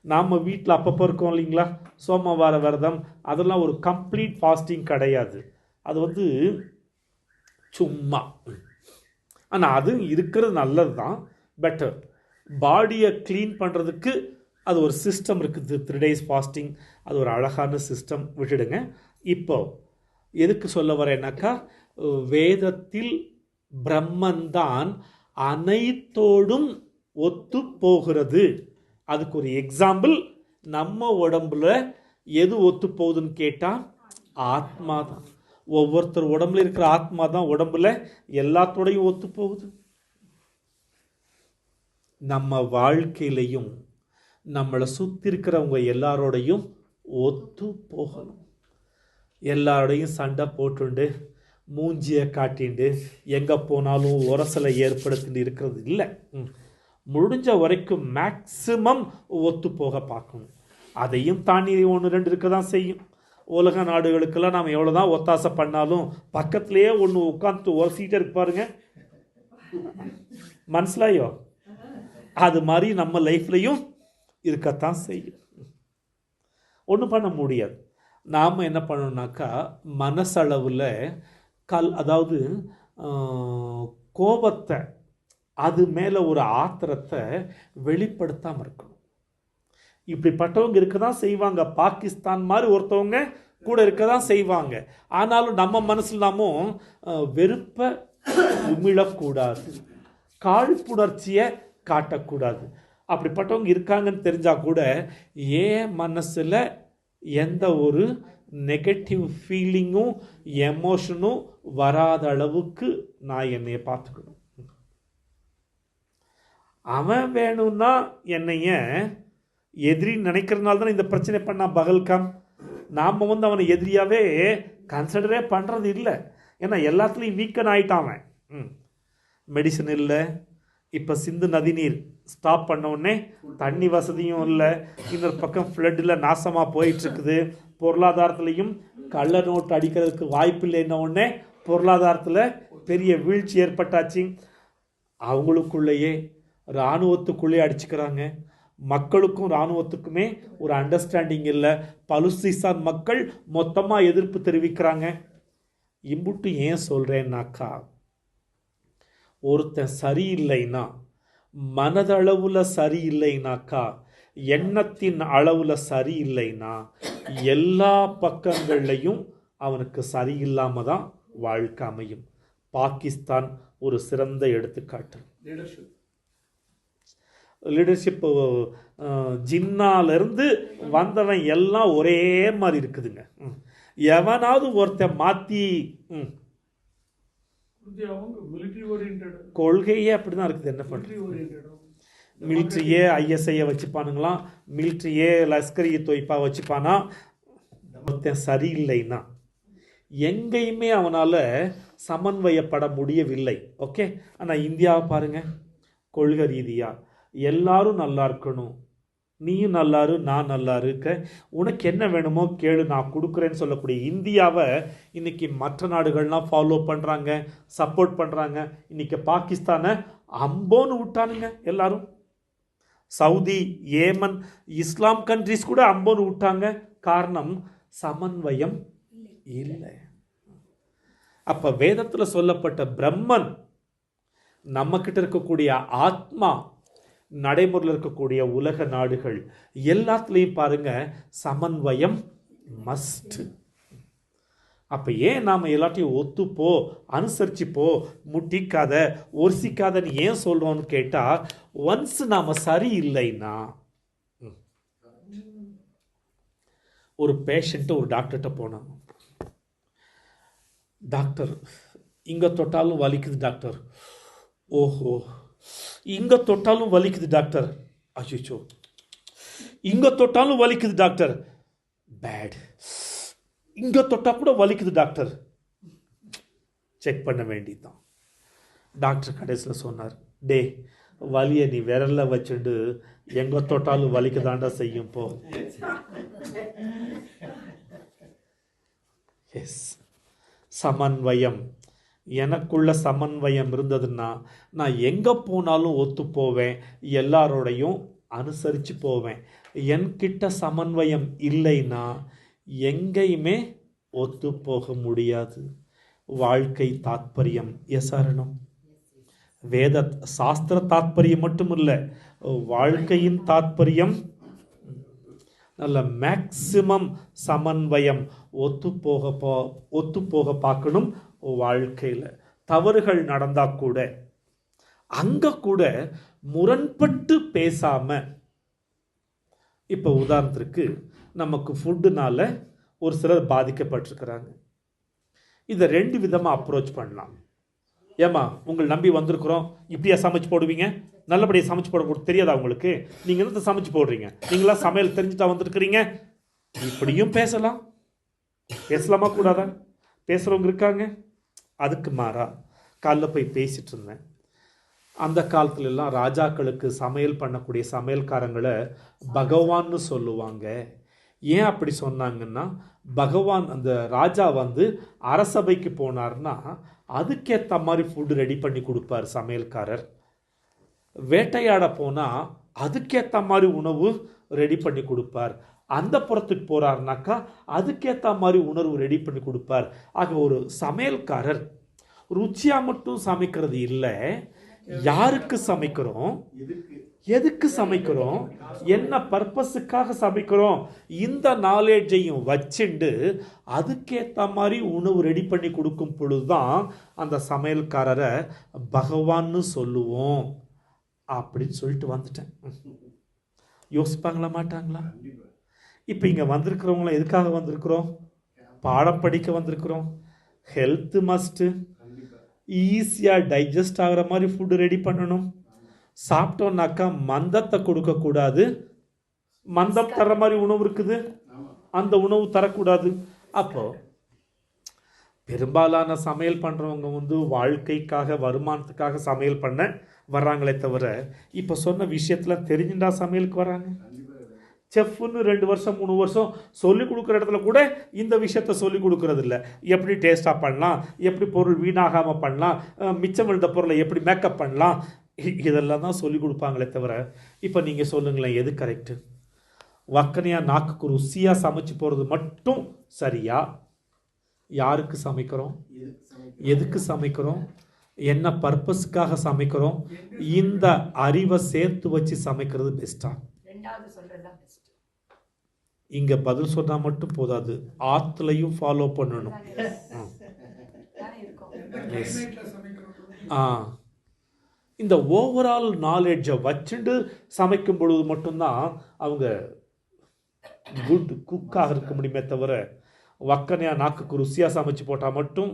[SPEAKER 1] நாம் வீட்டில் அப்பப்போ இருக்கோம் இல்லைங்களா, சோமவார விரதம், அதெல்லாம் ஒரு கம்ப்ளீட் ஃபாஸ்டிங் கிடையாது. அது சும்மா. ஆனால் அது இருக்கிறது நல்லது தான், பெட்டர். பாடியை க்ளீன் பண்ணுறதுக்கு அது ஒரு சிஸ்டம் இருக்குது. 3 days ஃபாஸ்டிங், அது ஒரு அழகான சிஸ்டம், விட்டுடுங்க. இப்போ எதுக்கு சொல்ல வரேன்னாக்கா, வேதத்தில் பிரம்மன்தான் அனைத்தோடும் ஒத்து போகிறது. அதுக்கு ஒரு எக்ஸாம்பிள், நம்ம உடம்புல எது ஒத்து போகுதுன்னு கேட்டால் ஆத்மா தான். ஒவ்வொருத்தர் உடம்புல இருக்கிற ஆத்மா தான் உடம்புல எல்லாத்தோடையும் ஒத்து போகுது. நம்ம வாழ்க்கையிலையும் நம்மளை சுற்றி இருக்கிறவங்க எல்லாரோடையும் ஒத்து போகணும். எல்லாரோடையும் சண்டை போட்டுண்டு மூஞ்சியை காட்டிண்டு எங்கே போனாலும் உரசலை ஏற்படுத்திட்டு இருக்கிறது இல்லை. முடிஞ்ச வரைக்கும் மேக்சிமம் ஒத்து போக பார்க்கணும். அதையும் தாண்டி 1-2 இருக்க தான் செய்யும். உலக நாடுகளுக்கெல்லாம் நாம் எவ்வளோ தான் ஒத்தாசை பண்ணாலும் பக்கத்துலேயே ஒன்று உட்காந்து ஒரு சீட்டை இருக்கு பாருங்க, மனசிலாயோ, அது மாதிரி நம்ம லைஃப்லையும் இருக்கத்தான் செய்யும். ஒன்றும் பண்ண முடியாது. நாம் என்ன பண்ணணும்னாக்கா, மனசளவில் அதாவது கோபத்தை, அது மேலே ஒரு ஆத்திரத்தை வெளிப்படுத்தாமல் இருக்கணும். இப்படிப்பட்டவங்க இருக்க தான் செய்வாங்க. பாகிஸ்தான் மாதிரி ஒருத்தவங்க கூட இருக்க தான் செய்வாங்க. ஆனாலும் நம்ம மனசில் நாமும் வெறுப்பை உமிழக்கூடாது, காழ்ப்புணர்ச்சியை காட்டக்கூடாது. அப்படிப்பட்டவங்க இருக்காங்கன்னு தெரிஞ்சால் கூட ஏன் மனசில் எந்த ஒரு நெகட்டிவ் ஃபீலிங்கும் எமோஷனும் வராத அளவுக்கு நான் என்னைய பார்த்துக்கணும். அவன் வேணும்னா என்னைய எதிரின்னு நினைக்கிறதுனால தான் இந்த பிரச்சனை பண்ணா பகல்காம். நாம் அவனை எதிரியாகவே கன்சிடரே பண்ணுறது இல்லை. ஏன்னா எல்லாத்துலேயும் வீக்கன் ஆகிட்டான் அவன். மெடிசன் இல்லை, இப்போ சிந்து நதிநீர் ஸ்டாப் பண்ண உடனே தண்ணி வசதியும் இல்லை, இன்னொரு பக்கம் ஃப்ளட்டில் நாசமாக போயிட்டுருக்குது, பொருளாதாரத்துலேயும் கள்ள நோட்டு அடிக்கிறதுக்கு வாய்ப்பு இல்லைன்ன உடனே பொருளாதாரத்தில் பெரிய வீழ்ச்சி ஏற்பட்டாச்சு. அவங்களுக்குள்ளேயே இராணுவத்துக்குள்ளேயே அடிச்சுக்கிறாங்க. மக்களுக்கும் இராணுவத்துக்குமே ஒரு அண்டர்ஸ்டாண்டிங் இல்லை. பலுசிஸ்தான் மக்கள் மொத்தமாக எதிர்ப்பு தெரிவிக்கிறாங்க. இம்புட்டு ஏன் சொல்கிறேன்னாக்கா, ஒருத்தன் சரியில்லைன்னா, மனதளவில் சரியில்லைனாக்கா, எண்ணத்தின் அளவில் சரியில்லைன்னா, எல்லா பக்கங்கள்லையும் அவனுக்கு சரியில்லாமல் தான் வாழ்க்கை அமையும். பாகிஸ்தான் ஒரு சிறந்த எடுத்துக்காட்டு. லீடர்ஷிப் ஜின்னாலிருந்து வந்தவன் எல்லாம் ஒரே மாதிரி இருக்குதுங்க. எவனாவது ஒருத்தன் மாற்றி கொள்கையே அப்படிதான் இருக்குது. என்ன பண்ணுறது, மிலிட்ரியே ஐஎஸ்ஐயை வச்சுப்பானுங்களாம், மிலிட்ரியே லஷ்கரி தொய்ப்பா வச்சுப்பானா. ஒருத்தன் சரியில்லைன்னா எங்கேயுமே அவனால் சமன்வயப்பட முடியவில்லை. ஓகே, ஆனால் இந்தியாவை பாருங்கள், கொள்கை ரீதியாக எல்லாரும் நல்லா இருக்கணும், நீயும் நல்லாரு, நான் நல்லா இருக்க, உனக்கு என்ன வேணுமோ கேளு, நான் கொடுக்குறேன்னு சொல்லக்கூடிய இந்தியாவை இன்னைக்கு மற்ற நாடுகள்லாம் ஃபாலோ பண்ணுறாங்க, சப்போர்ட் பண்ணுறாங்க. இன்னைக்கு பாகிஸ்தானை அம்போன்னு விட்டானுங்க எல்லாரும். சவுதி, ஏமன், இஸ்லாம் கண்ட்ரிஸ் கூட அம்போன்னு விட்டாங்க. காரணம் சமன்வயம் இல்லை. அப்போ வேதத்தில் சொல்லப்பட்ட பிரம்மன், நம்மக்கிட்ட இருக்கக்கூடிய ஆத்மா, நடைமுறையில் இருக்கக்கூடிய உலக நாடுகள் எல்லாத்துலேயும் பாருங்க சமன்வயம் மஸ்ட். அப்போ ஏன் நாம் எல்லாத்தையும் ஒத்துப்போ, அனுசரிச்சுப்போ, முட்டிக்காத, ஒரிசிக்காதன்னு ஏன் சொல்கிறோன்னு கேட்டால், ஒன்ஸ் நாம் சரியில்லைன்னா, ஒரு பேஷண்ட்டு ஒரு டாக்டர்கிட்ட போனாங்க. டாக்டர், இங்கே தொட்டாலும் வலிக்குது டாக்டர். ஓஹோ, இங்கே தொட்டாலும் வலிக்குது டாக்டர். அச்சோ, இங்கே தொட்டாலும் வலிக்குது டாக்டர். பேட். இங்கே தொட்டால் கூட வலிக்குது டாக்டர். செக் பண்ண வேண்டியதுதான். டாக்டர் கடைசியில் சொன்னார், டே, வலியை நீ விரலில் வச்சுட்டு எங்கே தொட்டாலும் வலிக்குதாண்டா செய்யும் போ. எஸ், சமன்வயம். எனக்குள்ள சமன்வயம் இருந்ததுன்னா நான் எங்கே போனாலும் ஒத்து போவேன், எல்லாரோடையும் அனுசரித்து போவேன். என்கிட்ட சமன்வயம் இல்லைன்னா எங்கேயுமே ஒத்து போக முடியாது. வாழ்க்கை தாத்பரியம் எசரணம். வேத சாஸ்திர தாத்பரியம் மட்டும் இல்லை, வாழ்க்கையின் தாத்பரியம் நல்ல மேக்சிமம் சமன்வயம் ஒத்து போக பார்க்கணும். வாழ்க்கையில் தவறுகள் நடந்தால் கூட அங்கே கூட முரண்பட்டு பேசாமல், இப்போ உதாரணத்திற்கு நமக்கு ஃபுட்டுனால ஒரு சிலர் பாதிக்கப்பட்டிருக்கிறாங்க. இதை ரெண்டு விதமாக அப்ரோச் பண்ணலாம். ஏம்மா, உங்களை நம்பி வந்திருக்கிறோம், இப்படியா சமைச்சு போடுவீங்க? நல்லபடியாக சமைச்சு போட தெரியாதா உங்களுக்கு? நீங்கள் என்ன சமைச்சு போடுறீங்க? நீங்களாம் சமையல் தெரிஞ்சுட்டா வந்துருக்கிறீங்க. இப்படியும் பேசலாம். பேசலாமா கூடாதா? பேசுகிறவங்க இருக்காங்க. அதுக்கு மாறா காலைல போய் பேசிகிட்டு இருந்தேன். அந்த காலத்துலலாம் ராஜாக்களுக்கு சமையல் பண்ணக்கூடிய சமையல்காரங்களை பகவான்னு சொல்லுவாங்க. ஏன் அப்படி சொன்னாங்கன்னா, பகவான், அந்த ராஜா அரசபைக்கு போனார்னா அதுக்கேற்ற மாதிரி ஃபுட்டு ரெடி பண்ணி கொடுப்பார் சமையல்காரர். வேட்டையாட போனால் அதுக்கேற்ற மாதிரி உணவு ரெடி பண்ணி கொடுப்பார். அந்த புறத்துக்கு போகிறாருனாக்கா அதுக்கேற்ற மாதிரி உணர்வு ரெடி பண்ணி கொடுப்பார். ஆக ஒரு சமையல்காரர் ருச்சியாக மட்டும் சமைக்கிறது இல்லை, யாருக்கு சமைக்கிறோம், எதுக்கு சமைக்கிறோம், என்ன பர்பஸுக்காக சமைக்கிறோம், இந்த நாலேஜையும் வச்சுண்டு அதுக்கேற்ற மாதிரி உணவு ரெடி பண்ணி கொடுக்கும் பொழுதுதான் அந்த சமையல்காரரை பகவான்னு சொல்லுவோம் அப்படின்னு சொல்லிட்டு வந்துட்டேன். யோசிப்பாங்களா மாட்டாங்களா? இப்போ இங்கே வந்திருக்கிறவங்களாம் எதுக்காக வந்திருக்கிறோம்? பாடம் படிக்க வந்திருக்கிறோம். Health must. ஈஸியாக டைஜஸ்ட் ஆகிற மாதிரி ஃபுட்டு ரெடி பண்ணணும். சாப்பிட்டோன்னாக்கா மந்தத்தை கொடுக்கக்கூடாது. மந்தம் தர்ற மாதிரி உணவு இருக்குது, அந்த உணவு தரக்கூடாது. அப்போ பெரும்பாலான சமையல் பண்ணுறவங்க வந்து வாழ்க்கைக்காக வருமானத்துக்காக சமையல் பண்ண வர்றாங்களே தவிர இப்போ சொன்ன விஷயத்தில் தெரிஞ்சுட்டா சமையலுக்கு வராங்க. செஃப்னு 2 வருஷம் 3 வருஷம் சொல்லிக் கொடுக்குற இடத்துல கூட இந்த விஷயத்த சொல்லிக் கொடுக்கறது இல்லை. எப்படி டேஸ்ட்டாக பண்ணலாம், எப்படி பொருள் வீணாகாமல் பண்ணலாம், மிச்சம் விழுந்த பொருளை எப்படி மேக்கப் பண்ணலாம், இதெல்லாம் தான் சொல்லிக் கொடுப்பாங்களே தவிர. இப்போ நீங்கள் சொல்லுங்களேன், எது கரெக்டு? வக்கனையாக நாக்குக்கு ருசியாக சமைச்சு போகிறது மட்டும் சரியா? யாருக்கு சமைக்கிறோம், எதுக்கு சமைக்கிறோம், என்ன பர்பஸ்க்காக சமைக்கிறோம், இந்த அறிவை சேர்த்து வச்சு சமைக்கிறது பெஸ்ட்டா? இங்கே பதில் சொன்னால் மட்டும் போதாது, ஆற்றுலையும் ஃபாலோ பண்ணணும். இந்த ஓவரால் நாலேஜை வச்சுட்டு சமைக்கும் பொழுது மட்டும்தான் அவங்க குட் குக்காக இருக்க முடியுமே தவிர வக்கனையாக நாக்குக்கு ருசியாக சமைச்சு போட்டால் மட்டும்.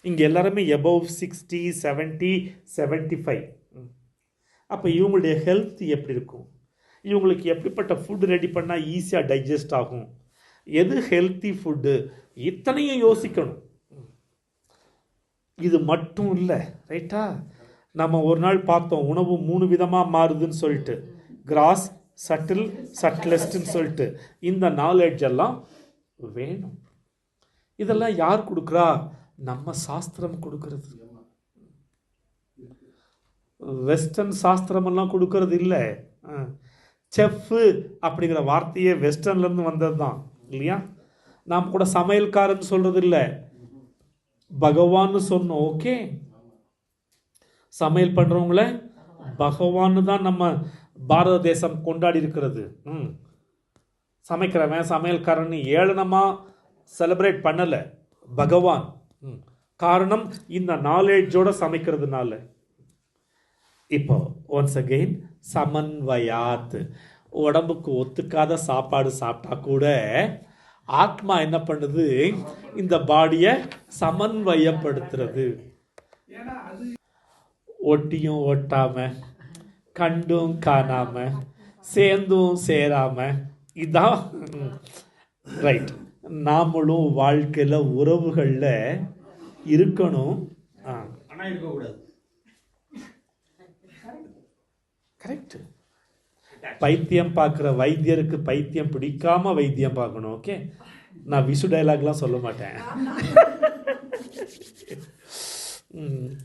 [SPEAKER 1] இங்கே எல்லாருமே எபவ் 60, 70, 75. அப்போ இவங்களுடைய ஹெல்த் எப்படி இருக்கும், இவங்களுக்கு எப்படிப்பட்ட ஃபுட்டு ரெடி பண்ணால் ஈஸியாக டைஜஸ்ட் ஆகும், எது ஹெல்த்தி ஃபுட்டு, இத்தனையும் யோசிக்கணும். இது மட்டும் இல்லை, ரைட்டா? நம்ம ஒரு நாள் பார்த்தோம், உணவு 3 விதமாக மாறுதுன்னு சொல்லிட்டு, கிராஸ், சட்டில், சட்டிலஸ்ட்னு சொல்லிட்டு. இந்த நாலேஜ் எல்லாம் வேணும். இதெல்லாம் யார் கொடுக்குறா? நம்ம சாஸ்திரம் கொடுக்கறது. வெஸ்டர்ன் சாஸ்திரமெல்லாம் கொடுக்கறது இல்லை. செஃப்பு அப்படிங்கிற வார்த்தையே வெஸ்டர்ன்லேருந்து வந்தது தான் இல்லையா? நாம் கூட சமையல்காரன்னு சொல்கிறது இல்லை, பகவான்னு சொன்னோம். ஓகே, சமையல் பண்ணுறவங்கள பகவான்னு தான் நம்ம பாரத தேசம் கொண்டாடி இருக்கிறது. சமைக்கிறவன் சமையல்காரன்னு ஏளனமாக செலிப்ரேட் பண்ணலை, பகவான். காரணம் இந்த நாலேஜோட சமைக்கிறதுனால. இப்போ ஒன்ஸ் அகெயின் சமன்வயாத், உடம்புக்கு ஒத்துக்காத சாப்பாடு சாப்பிட்டா கூட ஆத்மா என்ன பண்ணுது, இந்த பாடியை சமன்வயப்படுத்துறது. ஒட்டியும் ஒட்டாம, கண்டும் காணாம, சேர்ந்தும் சேராம, இதான் ரைட். நாமளும் வாழ்க்கையில் உறவுகளில் இருக்கணும், ஆனால் இருக்கக்கூடாது. கரெக்ட். பைத்தியம் பார்க்குற வைத்தியருக்கு பைத்தியம் பிடிக்காம வைத்தியம் பார்க்கணும். ஓகே, நான் விசு டைலாக்லாம் சொல்ல மாட்டேன்.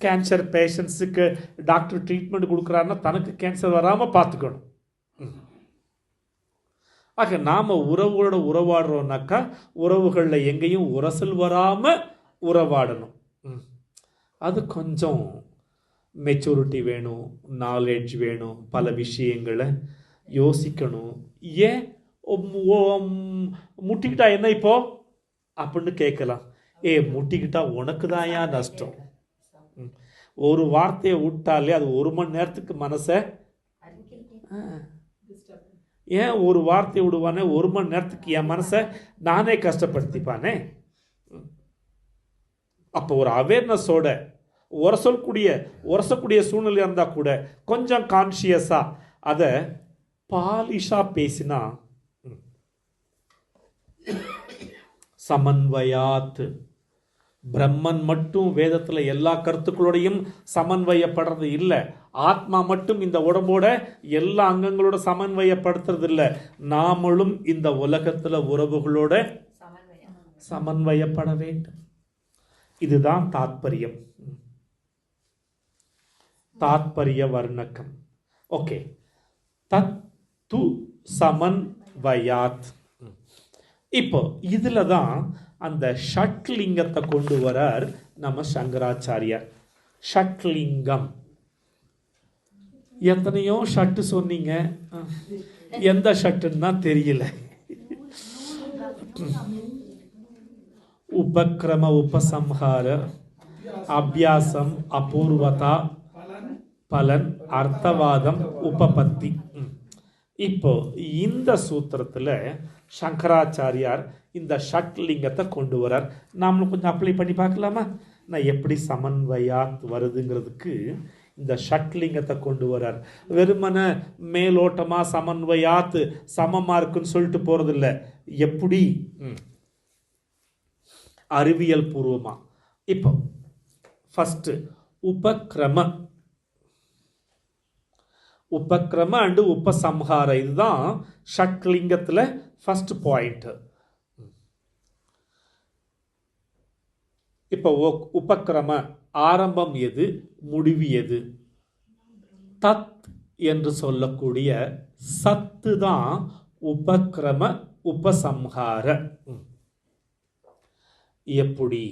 [SPEAKER 1] கேன்சர் பேஷண்ட்ஸுக்கு டாக்டர் ட்ரீட்மெண்ட் கொடுக்குறாருன்னா தனக்கு கேன்சர் வராமல் பார்த்துக்கணும். ஆக நாம் உறவுகளோட உறவாடுறோம்னாக்கா உறவுகளில் எங்கேயும் உரசல் வராமல் உறவாடணும். அது கொஞ்சம் மெச்சூரிட்டி வேணும், நாலேஜ் வேணும், பல விஷயங்களை யோசிக்கணும். ஏன் முட்டிக்கிட்டா என்ன இப்போ அப்படின்னு கேட்கலாம். முட்டிக்கிட்டா உனக்கு தான் ஏன் நஷ்டம்? ஒரு வார்த்தையை விட்டாலே அது 1 மணி நேரத்துக்கு மனசை, ஏன் ஒரு வார்த்தையை விடுவானே 1 மணி நேரத்துக்கு என் மனசை நானே கஷ்டப்படுத்திப்பானே. அப்போ ஒரு அவேர்னஸோட உரசக்கூடிய சூழ்நிலை இருந்தால் கூட கொஞ்சம் கான்ஷியஸாக அதை பாலிஷாக பேசினா, சமன்வயாத். பிரம்மன் மட்டும் வேதத்தில் எல்லா கருத்துக்களோடையும் சமன்வயப்படுறது இல்லை. ஆத்மா மட்டும் இந்த உடம்போட எல்லா அங்கங்களோட சமன்வயப்படுத்துறது இல்லை. நாமளும் இந்த உலகத்தில் உறவுகளோட சமன்வயப்பட வேண்டும். இதுதான் தாத்பரியம், தாத்பரிய வர்ணக்கம். ஓகே, தத்து சமன்வயாத். இப்போ இதில் தான் அந்த ஷட்லிங்கத்தை கொண்டு வரார் நம்ம சங்கராச்சாரியார். ஷட்லிங்கம், எத்தனையோ ஷட்டு சொன்னீங்க, எந்த ஷட்டுன்னா தெரியல. உபக்ரம, உபசம்ஹார, அபியாசம், அபூர்வதா, பலன், அர்த்தவாதம், உபபத்தி. இப்போ இந்த சூத்திரத்தில் சங்கராச்சாரியார் இந்த ஷட்லிங்கத்தை கொண்டு வரார். நாமளும் கொஞ்சம் அப்ளை பண்ணி பார்க்கலாமா? நான் எப்படி சமன்வயாத் வருதுங்கிறதுக்கு இந்த ஷட்லிங்கத்தை கொண்டு வரார். வெறுமன மேலோட்டமாக சமன்வயாத் சமமாக இருக்குன்னு சொல்லிட்டு போகிறதில்ல. எப்படி அறிவியல் பூர்வமா. இப்போ ஃபஸ்ட்டு உபக்ரம உபக்ரம அண்டு உபசம்ஹார, இதுதான் ஷட்லிங்கத்தில் ஃபஸ்ட் பாயிண்ட். இப்போ உபக்ரம ஆரம்பம் எது, முடிவு எது? தத் என்று சொல்லக்கூடிய சத்து தான் உபக்ரம உபசம்ஹார. எப்படி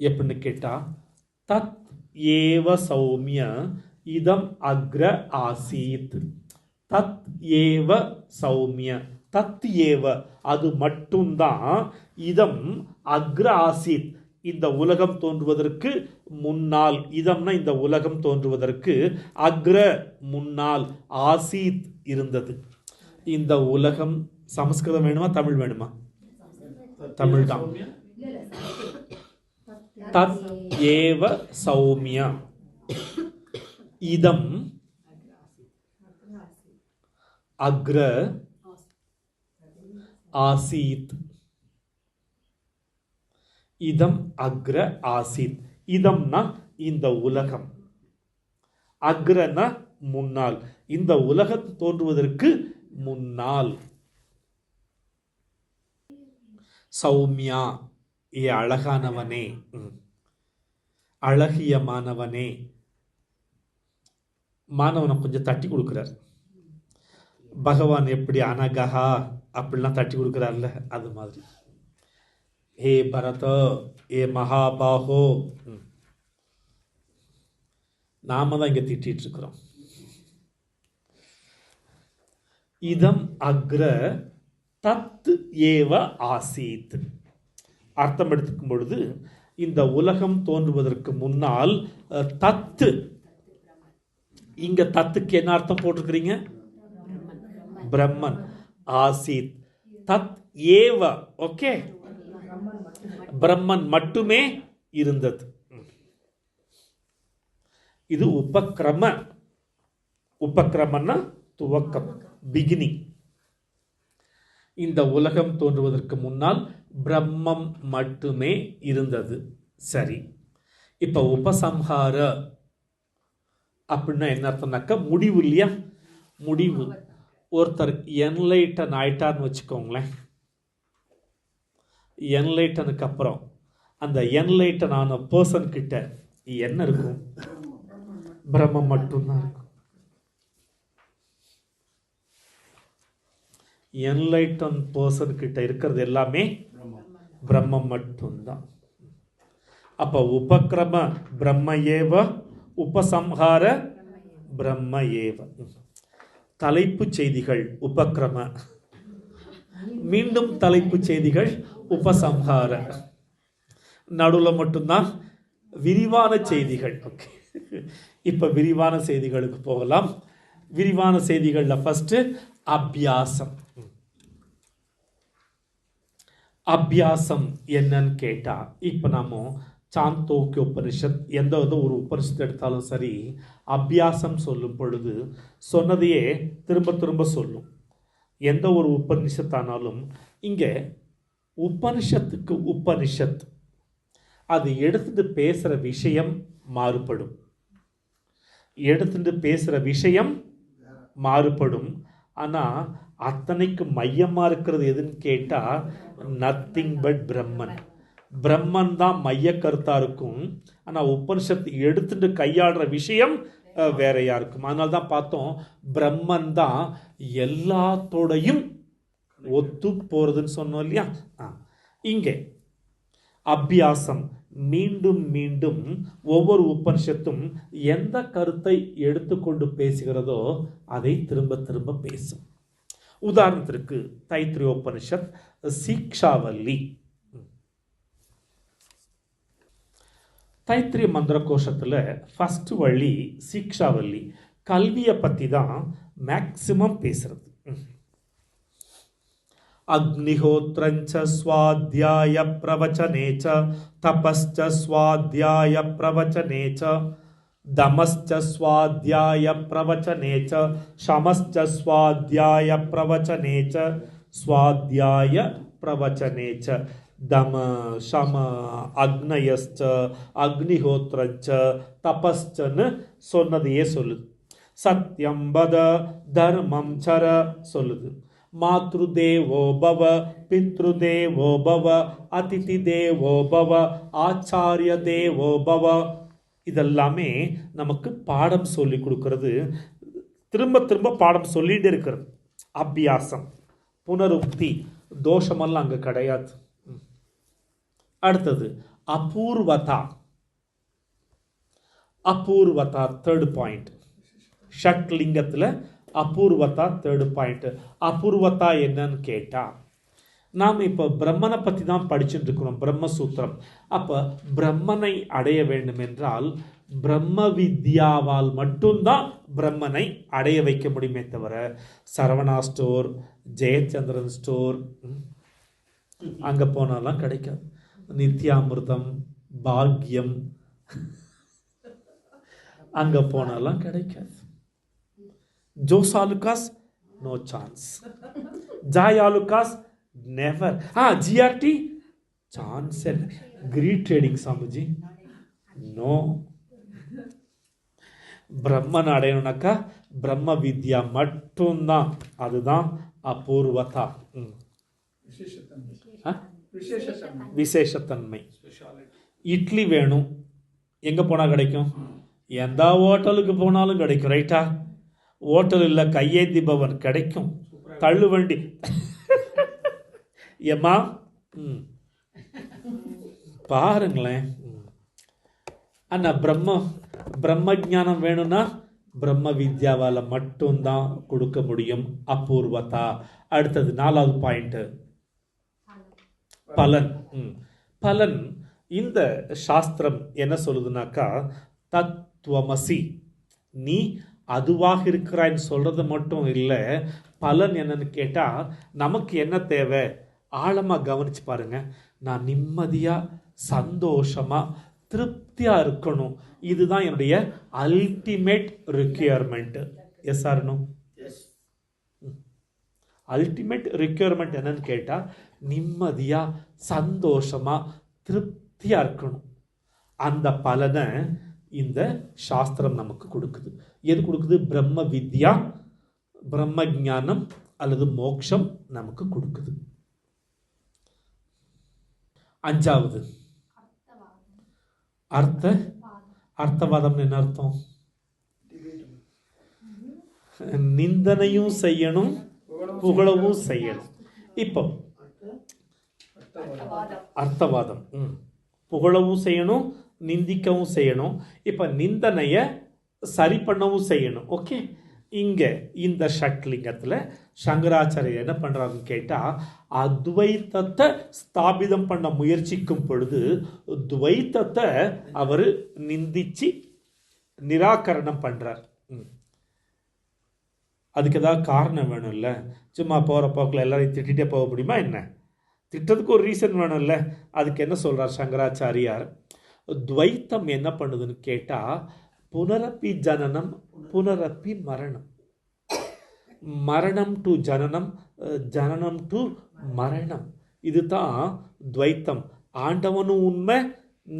[SPEAKER 1] எப்படின்னு கேட்டா, தத் ஏவ சௌமிய இதம் அக்ர ஆசீத். தத் ஏவ சௌமிய, தத் ஏவ அது மட்டும்தான், இதம் அக்ர ஆசீத் இந்த உலகம் தோன்றுவதற்கு முன்னால், இதம்னா இந்த உலகம் தோன்றுவதற்கு, அக்ர முன்னால், ஆசீத் இருந்தது. இந்த உலகம் சமஸ்கிருதம் வேணுமா தமிழ் வேணுமா? தமிழ் தான். தத் ஏவ சௌமிய இதம் அக்ர ஆசீத். இதம் அக்ர ஆசீத். இதம்னா இந்த உலகம், அக்ரனா முன்னால், இந்த உலகம் தோன்றுவதற்கு முன்னால். சௌமியா, ஏ அழகானவனே, அழகிய மாணவனே. மாணவனை கொஞ்சம் தட்டி கொடுக்குறார். பகவான் எப்படி அனகஹா அப்படிலாம் தட்டி கொடுக்குறார்ல, அது மாதிரி. ஹே பரத, ஏ மகாபாகோ. நாம தான் இங்க திட்டிட்டு இருக்கிறோம். இதம் அக்ர தத் ஏவ ஆசீத். அர்த்தம் எடுத்துக்கும் பொழுது, இந்த உலகம் தோன்றுவதற்கு முன்னால் தத்து, இங்க தத்துக்கு என்ன அர்த்தம் போட்டிருக்கிறீங்க? பிரம்மன். ஆசீத் தத் ஏவ, ஓகே, பிரம்மன் மட்டுமே இருந்தது. இது உபக்ரம. உபக்ரமன்னா துவக்கம், பிகினிங். இந்த உலகம் தோன்றுவதற்கு முன்னால் பிரம்மம் மட்டுமே இருந்தது. சரி, இப்ப உபசம்ஹார அப்படின்னா என்ன அர்த்தம்னாக்க முடிவு இல்லையா? முடிவு. ஒருத்தர் என்லைட்டன் ஆயிட்டார்னு வச்சுக்கோங்களேன். என்லைட்டனுக்கு அப்புறம் அந்த என்லைட்டன் ஆன பர்சன் கிட்ட என்ன இருக்கும்? பிரம்மம் மட்டும்தான் இருக்கும். என்லைட்டன் பர்சன் கிட்ட இருக்கிறது எல்லாமே பிரம்மம் மட்டும்தான். அப்ப உபக்ரம பிரம்ம ஏவ, உபசம்ஹார பிரம்ம ஏவ. தலைப்பு செய்திகள் உபக்ரம, மீண்டும் தலைப்பு செய்திகள் உபசம்ஹார, நடுவில் மட்டும்தான் விரிவான செய்திகள். ஓகே, இப்ப விரிவான செய்திகளுக்கு போகலாம். விரிவான செய்திகள்ல ஃபர்ஸ்ட் அபியாசம். அபியாசம் என்னன்னு கேட்டா, இப்ப நாம சாந்தோக்கிய உபனிஷத் எந்த ஒரு உபனிஷத்து எடுத்தாலும் சரி, அபியாசம் சொல்லும் பொழுது சொன்னதையே திரும்ப திரும்ப சொல்லும். எந்த ஒரு உபனிஷத்தானாலும் இங்க உபனிஷத்துக்கு உபனிஷத் அது எடுத்துட்டு பேசுற விஷயம் மாறுபடும். எடுத்துட்டு பேசுற விஷயம் மாறுபடும். ஆனா அத்தனைக்கு மையமா இருக்கிறது எதுன்னு கேட்டா, நத்திங் பட் பிரம்மன். பிரம்மன் தான் மைய கருத்தா இருக்கும். ஆனா உபனிஷத்து எடுத்துட்டு கையாளுற விஷயம் வேறையா இருக்கும். அதனால தான் பார்த்தோம், பிரம்மன் தான் எல்லாத்தோடையும் ஒத்து போறதுன்னு சொன்னோம் இல்லையா? இங்கே அபியாசம் மீண்டும் மீண்டும் ஒவ்வொரு உபனிஷத்தும் எந்த கருத்தை எடுத்துக்கொண்டு பேசுகிறதோ அதை திரும்ப திரும்ப பேசும். உதாரணத்திற்கு தைத்திரியோபனிஷத் சீக்ஷாவல்லி. தைத்திரிய மந்திர கோஷத்துல ஃபர்ஸ்ட் வள்ளி சீக்ஷாவல்லி, கல்வியை பத்தி தான் மேக்சிமம் பேசுறது. அக்னிஹோத்ரஞ்ச ஸ்வாத்யாய பிரவச்சனேச்ச தபஸ்ச ஸ்வாத்யாய பிரவச்சனேச்ச தமஸ்ச ஸ்வாத்யாய பிரவச்சனேச்ச சமஸ்ச ஸ்வாத்யாய பிரவச்சனேச்ச ஸ்வாத்யாய பிரவச்சனேச்ச தம சம அக்னயஸ்ச அக்னிஹோத்ரச்ச தபஸ்சன்னு சொன்னதையே சொல்லுது. சத்யம் வத தர்மம் சர சொல்லுது. மாத்ரு தேவோ பவ பித்ரு தேவோ பவ அதிதி தேவோ பவ ஆச்சாரிய தேவோ பவ. இதெல்லாமே நமக்கு பாடம் சொல்லி கொடுக்கிறது. திரும்ப திரும்ப பாடம் சொல்லிட்டு இருக்கிறது. அபியாசம், புனருக்தி, தோஷமெல்லாம் அங்கே கிடையாது. அடுத்தது அபூர்வதா. அபூர்வதா தேர்ட் பாயிண்ட். ஷட்லிங்கத்தில் அபூர்வதா தேர்ட் பாயிண்ட். அபூர்வதா என்னன்னு கேட்டா, நாம் இப்போ பிரம்மனை பற்றி தான் படிச்சுட்டு இருக்கிறோம், பிரம்மசூத்திரம். அப்போ பிரம்மனை அடைய வேண்டும் என்றால் பிரம்ம வித்யாவால் மட்டும்தான் பிரம்மனை அடைய வைக்க முடியுமே தவிர சரவணா ஸ்டோர், ஜெயச்சந்திரன் ஸ்டோர் அங்கே போனாலாம் கிடைக்காது. நித்யாமிர்தம், பாக்யம் அங்கே போனாலாம் கிடைக்காது. Jos Alukkas no chance. Joy Alukkas never. GRT chance. கிரீட் ட்ரேடிங் சாமிஜி நோ. பிரம்மன் அடையணும்னாக்கா பிரம்ம வித்யா மட்டும்தான். அதுதான் அபூர்வதா, விசேஷத்தன்மை. இட்லி வேணும், எங்கே போனால் கிடைக்கும்? எந்த ஹோட்டலுக்கு போனாலும் கிடைக்கும், ரைட்டா? ஹோட்டல் இல்லை, கையேந்தி பவன் கிடைக்கும், தள்ளுவண்டி. ஏம்மா பாருங்களேன். ஆனால் பிரம்ம ஞானம் வேணும்னா பிரம்ம வித்யாவால் மட்டும்தான் கொடுக்க முடியும். அபூர்வதா. அடுத்தது 4வது பாயிண்ட் பலன். பலன் இந்த சாஸ்திரம் என்ன சொல்லுதுனாக்கா, தத்துவமசி, நீ அதுவாக இருக்கிறான்னு சொல்றது மட்டும் இல்லை. பலன் என்னன்னு கேட்டால் நமக்கு என்ன தேவை? ஆழமாக கவனிச்சு பாருங்க. நான் நிம்மதியாக சந்தோஷமாக திருப்தியாக இருக்கணும். இதுதான் என்னுடைய ultimate requirement. Yes or no? Ultimate requirement என்னன்னு கேட்டால் நிம்மதியாக சந்தோஷமாக திருப்தியாக இருக்கணும். அந்த பலனை இந்த சாஸ்திரம் நமக்கு கொடுக்குது. எது கொடுக்குது? பிரம்ம வித்யா, பிரம்ம ஞானம் அல்லது மோட்சம் நமக்கு கொடுக்குது. 5வது அர்த்தவாதம். என்ன அர்த்தம்? நிந்தனையும் செய்யணும், புகழவும் செய்யணும். இப்போ அர்த்தவாதம் புகழவும் செய்யணும், நிந்திக்கவும் செய்யணும். இப்போ நிந்தனைய சரி பண்ணவும் செய்யணும். ஓகே, இங்கே இந்த ஷட்லிங்கத்தில் சங்கராச்சாரியர் என்ன பண்ணுறாருன்னு கேட்டால், அத்வைத்தத்தை ஸ்தாபிதம் பண்ண முயற்சிக்கும் பொழுது துவைத்தத்தை அவர் நிந்திச்சு நிராகரணம் பண்ணுறார். அதுக்கு ஏதாவது காரணம் வேணும்ல. சும்மா போகிற போக்கில் எல்லாரையும் திட்டிகிட்டே போக முடியுமா என்ன? திட்டத்துக்கு ஒரு ரீசன் வேணும்ல. அதுக்கு என்ன சொல்கிறார் சங்கராச்சாரியார்? துவைத்தம் என்ன பண்ணுதுன்னு கேட்டால், புனரப்பி ஜனனம், புனரப்பி மரணம், மரணம் டு ஜனனம், ஜனனம் டு மரணம். இதுதான் துவைத்தம். ஆண்டவனும் உண்மை,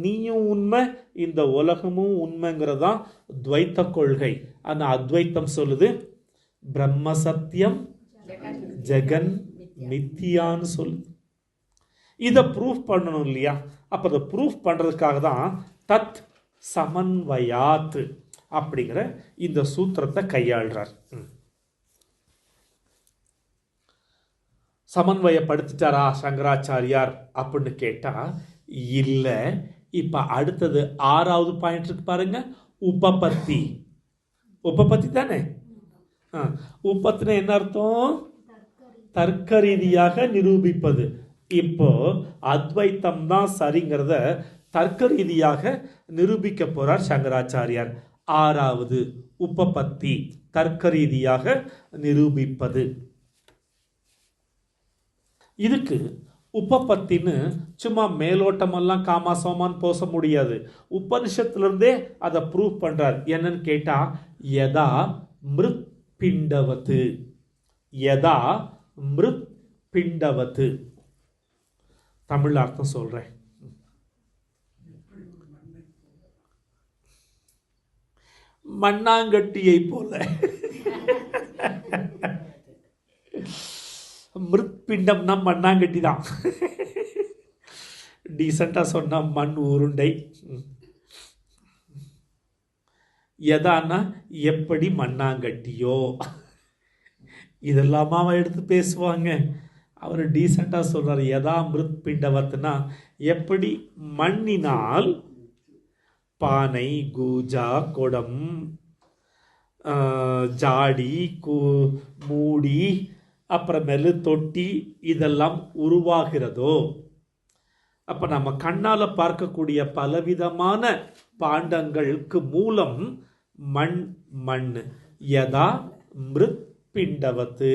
[SPEAKER 1] நீயும் உண்மை, இந்த உலகமும் உண்மைங்கிறதான் துவைத்த கொள்கை. அந்த அத்வைத்தம் சொல்லுது பிரம்ம சத்தியம் ஜெகன் மித்தியான்னு சொல்லுது. இதை ப்ரூஃப் பண்ணணும் இல்லையா? அப்போ அதை ப்ரூஃப் பண்ணுறதுக்காக தான் தத் சமன்வயாத் அப்படிங்கிற இந்த சூத்திரத்தை கையாளுறார். சமன்வயப்படுத்திட்டாரா சங்கராச்சாரியார் அப்படின்னு கேட்டால் இல்லை. இப்போ அடுத்தது 6வது பாயிண்ட் இருக்கு பாருங்க, உபபத்தி. உபபத்தி தானே? உபத்தின என்ன அர்த்தம்? தர்க்க ரீதியாக நிரூபிப்பது. இப்போ அத்வைத்தம் தான் சரிங்கிறத தர்க்க ரீதியாக நிரூபிக்க போறார் சங்கராச்சாரியார். 6வது உபபத்தி, தர்க்க ரீதியாக நிரூபிப்பது. இதுக்கு உபபத்தின்னு சும்மா மேலோட்டமெல்லாம் காமாசோமான்னு போச முடியாது. உபனிஷத்துலேருந்தே அதை ப்ரூவ் பண்றார். என்னன்னு கேட்டா, யதா மிருத் பிண்டவத்து, யதா மிருத் பிண்டவத்து. தமிழ் அர்த்தம் சொல்றேன். மண்ணாங்கட்டியை போல. மிருத்பிண்டம்னா மண்ணாங்கட்டி தான். டீசெண்டாக சொன்னா மண் உருண்டை. எதான்னா எப்படி மண்ணாங்கட்டியோ இதெல்லாமா அவன் எடுத்து பேசுவாங்க. அவர் டீசெண்டாக சொல்றாரு, எதா மிருத் பிண்டவத்னா எப்படி மண்ணினால் பானை, கூஜா, குடம், ஜாடி, மூடி, அப்புறமேலு தொட்டி இதெல்லாம் உருவாகிறதோ. அப்போ நம்ம கண்ணால் பார்க்கக்கூடிய பலவிதமான பாண்டங்களுக்கு மூலம் மண். யதா மிருத் பிண்டவத்து,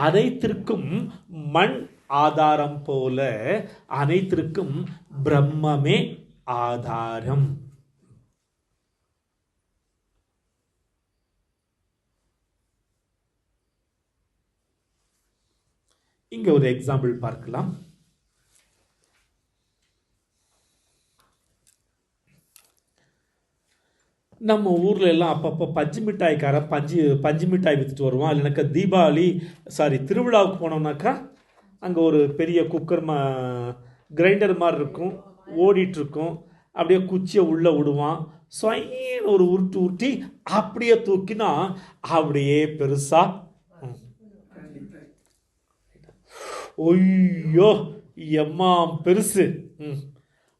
[SPEAKER 1] அனைத்திற்கும் மண் ஆதாரம் போல அனைத்திற்கும் பிரம்மமே ஆதாரம். இங்க ஒரு எக்ஸாம்பிள் பார்க்கலாம். நம்ம ஊர்ல எல்லாம் அப்பப்போ பஞ்சு மிட்டாய்க்காரன் பஞ்சு மிட்டாய் வித்துட்டு வருவான். இல்லைனாக்கா தீபாவளி திருவிழாவுக்கு போனோம்னாக்கா அங்கே ஒரு பெரிய குக்கர் கிரைண்டர் மாதிரி இருக்கும், ஓடிட்டுருக்கும். அப்படியே குச்சியை உள்ளே விடுவான், சொயின்னு ஒரு உருட்டி அப்படியே தூக்கினா அப்படியே பெருசா. ஒய்யோ எம்மா பெருசு.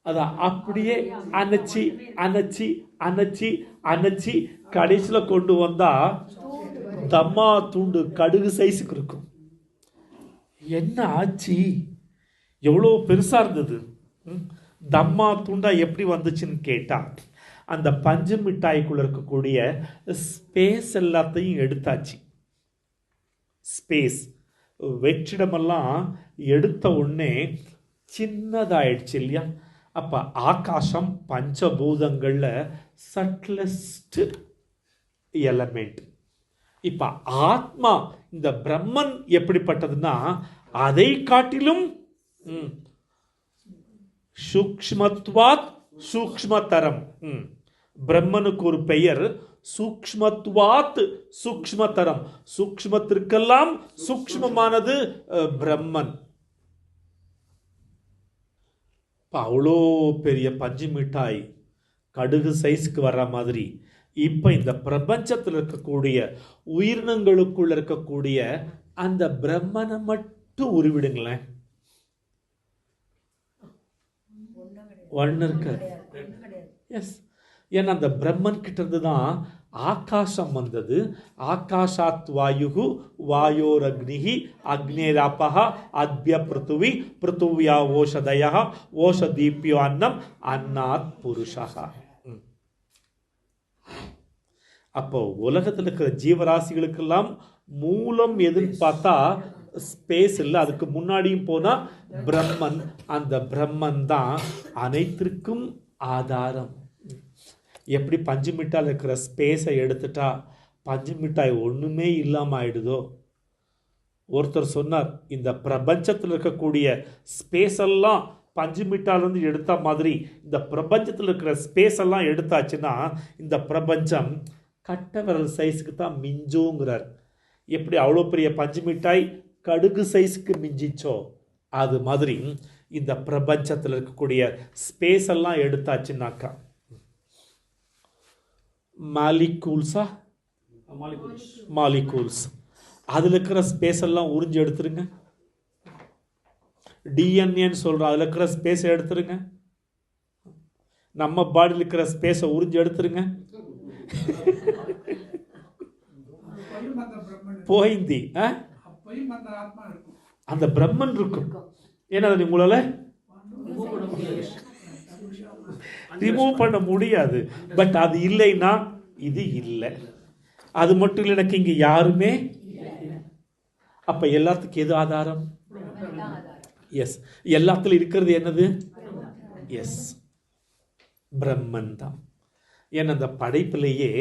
[SPEAKER 1] அதான் அப்படியே அணைச்சி அணைச்சி அணைச்சி அணைச்சி கடைசியில் கொண்டு வந்தா தம்மா துண்டு கடுகு சைஸுக்கு இருக்கும். என்ன ஆச்சு, எவ்வளோ பெருசா இருந்தது. தம்மா துண்டா எப்படி வந்துச்சுன்னு கேட்டா, அந்த பஞ்சு மிட்டாய்க்குள்ள இருக்கக்கூடிய ஸ்பேஸ் எல்லாத்தையும் எடுத்தாச்சு. ஸ்பேஸ் வெற்றிடமெல்லாம் எடுத்த உடனே சின்னதாயிடுச்சு இல்லையா. அப்ப ஆகாசம் பஞ்சபூதங்கள்ல சட்லஸ்ட் எலமெண்ட். இப்ப ஆத்மா இந்த பிரம்மன் எப்படிப்பட்டதுன்னா அதை காட்டிலும் சூக்ஷ்மத்வாத் சூக்ஷ்மதரம். பிரம்மனுக்கு ஒரு பெயர் சூக்ஷ்மத்வாத் சூக்ஷ்மதரம். சூக்ஷ்மத்திற்கெல்லாம் சூக்ஷ்மமானது பிரம்மன். அவ்வளோ பெரிய பஞ்சு மிட்டாய் கடுகு சைஸுக்கு வர்ற மாதிரி இப்போ இந்த பிரபஞ்சத்தில் இருக்கக்கூடிய உயிரினங்களுக்குள்ள இருக்கக்கூடிய அந்த பிரம்மனை மட்டும் உருவிடுங்களேன். ஒன்று இருக்கு. எஸ், ஏன்னா அந்த பிரம்மன் கிட்ட இருந்து தான் ஆகாசம் வந்தது. ஆகாஷாத் வாயு வாயோரக்னிஹி அக்னேராபஹ அத்ய பிருத்துவி பிருத்துவியா ஓஷதய ஓஷதீப்யோ அன்னம் அன்னாத் புருஷஹ. அப்போ உலகத்தில் இருக்கிற ஜீவராசிகளுக்கெல்லாம் மூலம் எதுன்னு பார்த்தா ஸ்பேஸ் இல்லை. அதுக்கு முன்னாடியும் போனா பிரம்மன். அந்த பிரம்மன் தான் அனைத்திற்கும் ஆதாரம். எப்படி பஞ்சு மிட்டாயில் இருக்கிற ஸ்பேஸை எடுத்துட்டா பஞ்சு மிட்டாய் ஒன்றுமே இல்லாமல் ஆயிடுதோ. ஒருத்தர் சொன்னார், இந்த பிரபஞ்சத்தில் இருக்கக்கூடிய ஸ்பேஸ் எல்லாம் பஞ்சு மிட்டாயிலிருந்து எடுத்த மாதிரி இந்த பிரபஞ்சத்தில் இருக்கிற ஸ்பேஸ் எல்லாம் எடுத்தாச்சுன்னா இந்த பிரபஞ்சம் கட்ட விரல் சைஸுக்கு தான் மிஞ்சுங்கிறார். எப்படி அவ்வளோ பெரிய பஞ்சு மிட்டாய் கடுகு சைஸுக்கு மிஞ்சிச்சோ அது மாதிரி இந்த பிரபஞ்சத்தில் இருக்கக்கூடிய ஸ்பேஸ் எல்லாம் எடுத்தாச்சுன்னாக்கா மாலிகூல்ஸ் அதில் இருக்கிற ஸ்பேஸ் எல்லாம் உறிஞ்சு எடுத்துருங்க. டிஎன்ஏன்னு சொல்கிறோம், அதில் இருக்கிற ஸ்பேஸை எடுத்துருங்க. நம்ம பாடியில் இருக்கிற ஸ்பேஸை உறிஞ்சு எடுத்துருங்க. போயிந்தி அந்த பிரம்மன் இருக்கும். ஏன்னா அதை உங்களால ரிமூவ் பண்ண முடியாது. பட் அது இல்லைன்னா இது இல்லை. அது மட்டும் இல்லை, எனக்கு இங்க யாருமே. அப்ப எல்லாத்துக்கும் எது ஆதாரம்? எஸ், எல்லாத்துல இருக்கிறது என்னது? எஸ், பிரம்மன் தான். ஏன்னா அந்த படைப்பிலேயே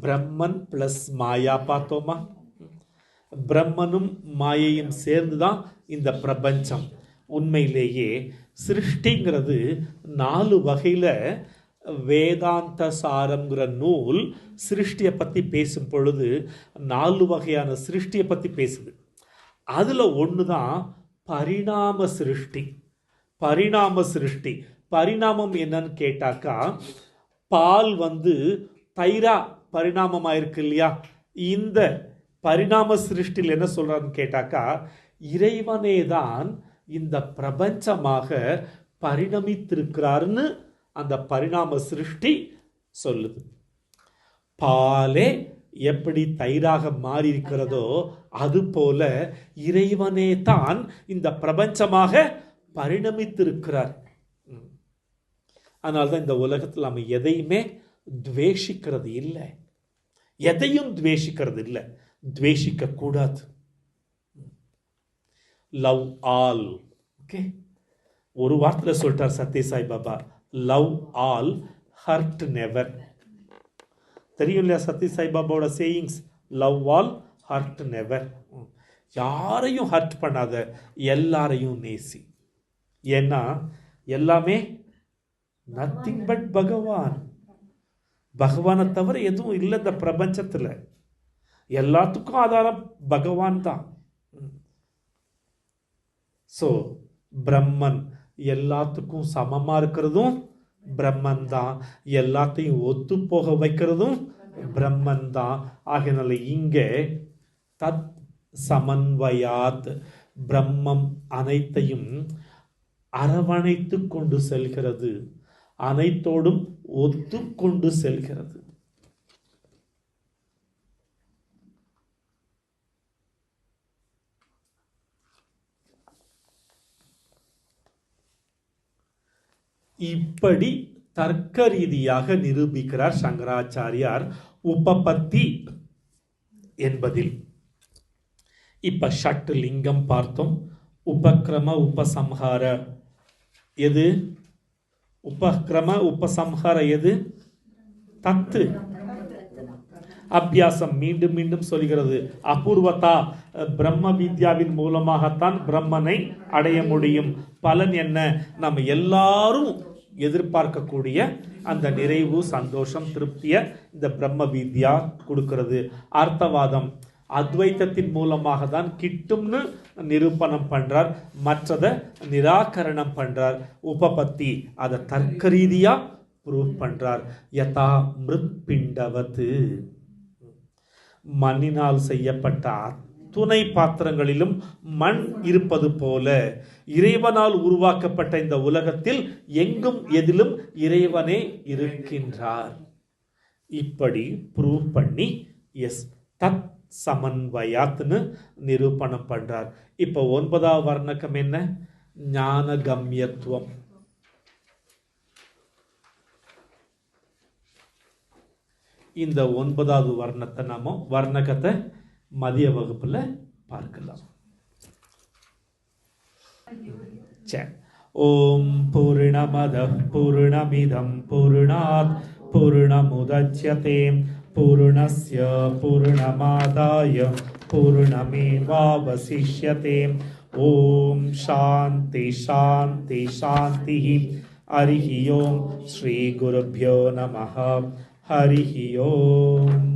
[SPEAKER 1] பிரம்மன் பிளஸ் மாயா பார்த்தோமா. பிரம்மனும் மாயையும் சேர்ந்து தான் இந்த பிரபஞ்சம். உண்மையிலேயே சிருஷ்டிங்கிறது 4 வகையில் வேதாந்த சாரம்ங்கிற நூல் சிருஷ்டியை பற்றி பேசும் பொழுது 4 வகையான சிருஷ்டியை பற்றி பேசுது. அதில் ஒன்று தான் பரிணாம சிருஷ்டி. பரிணாமம் என்னன்னு கேட்டாக்கா, பால் தயிரா பரிணாமமாயிருக்கு இல்லையா? இந்த பரிணாம சிருஷ்டியில் என்ன சொல்றான்னு கேட்டாக்கா, இறைவனே தான் இந்த பிரபஞ்சமாக பரிணமித்திருக்கிறார்னு அந்த பரிணாம சிருஷ்டி சொல்லுது. பாலே எப்படி தயிராக மாறி இருக்கிறதோ அது போல இறைவனே தான் இந்த பிரபஞ்சமாக பரிணமித்திருக்கிறார். அதனால்தான் இந்த உலகத்தில் நம்ம எதையுமே துவேஷிக்கிறது இல்லை, எதையும் துவேஷிக்கிறது இல்லை, துவேஷிக்க கூடாது. Love all. ஓகே, ஒரு வார்த்தையில் சொல்லிட்டார் Satya Sai Baba, love all hurt never. தெரியும் இல்லையா சத்ய சாய் பாபாவோட sayings? Love all hurt never. யாரையும் ஹர்ட் பண்ணாத, எல்லாரையும் நேசி. ஏன்னா எல்லாமே நத்திங் பட் பகவான். பகவானை தவிர எதுவும் இல்லை இந்த பிரபஞ்சத்தில். எல்லாத்துக்கும் ஆதாரம் பகவான் தான். ஸோ பிரம்மன் எல்லாத்துக்கும் சமமாக இருக்கிறதும் பிரம்மன் தான், எல்லாத்தையும் ஒத்து போக வைக்கிறதும் பிரம்மன் தான். ஆகையினால இங்கே தத் சமன்வயாத், பிரம்மம் அனைத்தையும் அரவணைத்து கொண்டு செல்கிறது, அனைத்தோடும் ஒத்து கொண்டு செல்கிறது. இப்படி தர்க்க ரீதியாக நிரூபிக்கிறார் சங்கராச்சாரியார் உபபத்தி என்பதில். இப்ப ஷட் லிங்கம் பார்த்தோம். உபக்ரம உபசம்ஹார எது? உபக்ரம உபசம்ஹார எது? தத்து. அபியாசம் மீண்டும் மீண்டும் சொல்கிறது. அபூர்வதா, பிரம்ம வித்யாவின் மூலமாகத்தான் பிரம்மனை அடைய முடியும். பலன் என்ன? நம்ம எல்லாரும் எதிர்பார்க்கக்கூடிய அந்த நிறைவு, சந்தோஷம், திருப்தியை இந்த பிரம்ம வித்யா கொடுக்கிறது. அர்த்தவாதம் அத்வைத்தத்தின் மூலமாக தான் கிட்டும்னு நிரூபணம் பண்றார், மற்றதை நிராகரணம் பண்றார். உபபத்தி அதை தர்க்க ரீதியா ப்ரூவ் பண்றார். யதா மிருத் பிண்டவத்து, மண்ணினால் செய்யப்பட்ட அத்துணை பாத்திரங்களிலும் மண் இருப்பது போல இறைவனால் உருவாக்கப்பட்ட இந்த உலகத்தில் எங்கும் எதிலும் இறைவனே இருக்கின்றார். இப்படி ப்ரூவ் பண்ணி எஸ் தத் சமன்வயாத்னு நிரூபணம் பண்றார். இப்ப 9வது வர்ணகம் என்ன? ஞான கம்யத்துவம். இந்த 9வது வர்ணத்தை நாம வர்ணகத்தை மதிய வகுப்புல பார்க்கலாம். ஓம் பூர்ணமதః பூர்ணமிதம் பூர்ணாத் பூர்ணமுதச்யதே பூர்ணஸ்ய பூர்ணமாதாய பூர்ணமேவாவசிஷ்யதே. ஓம் சாந்தி சாந்தி சாந்தி. ஹரிஹி ஓம். ஸ்ரீ குருப்யோ நமः. ஹரிஹி ஓம்.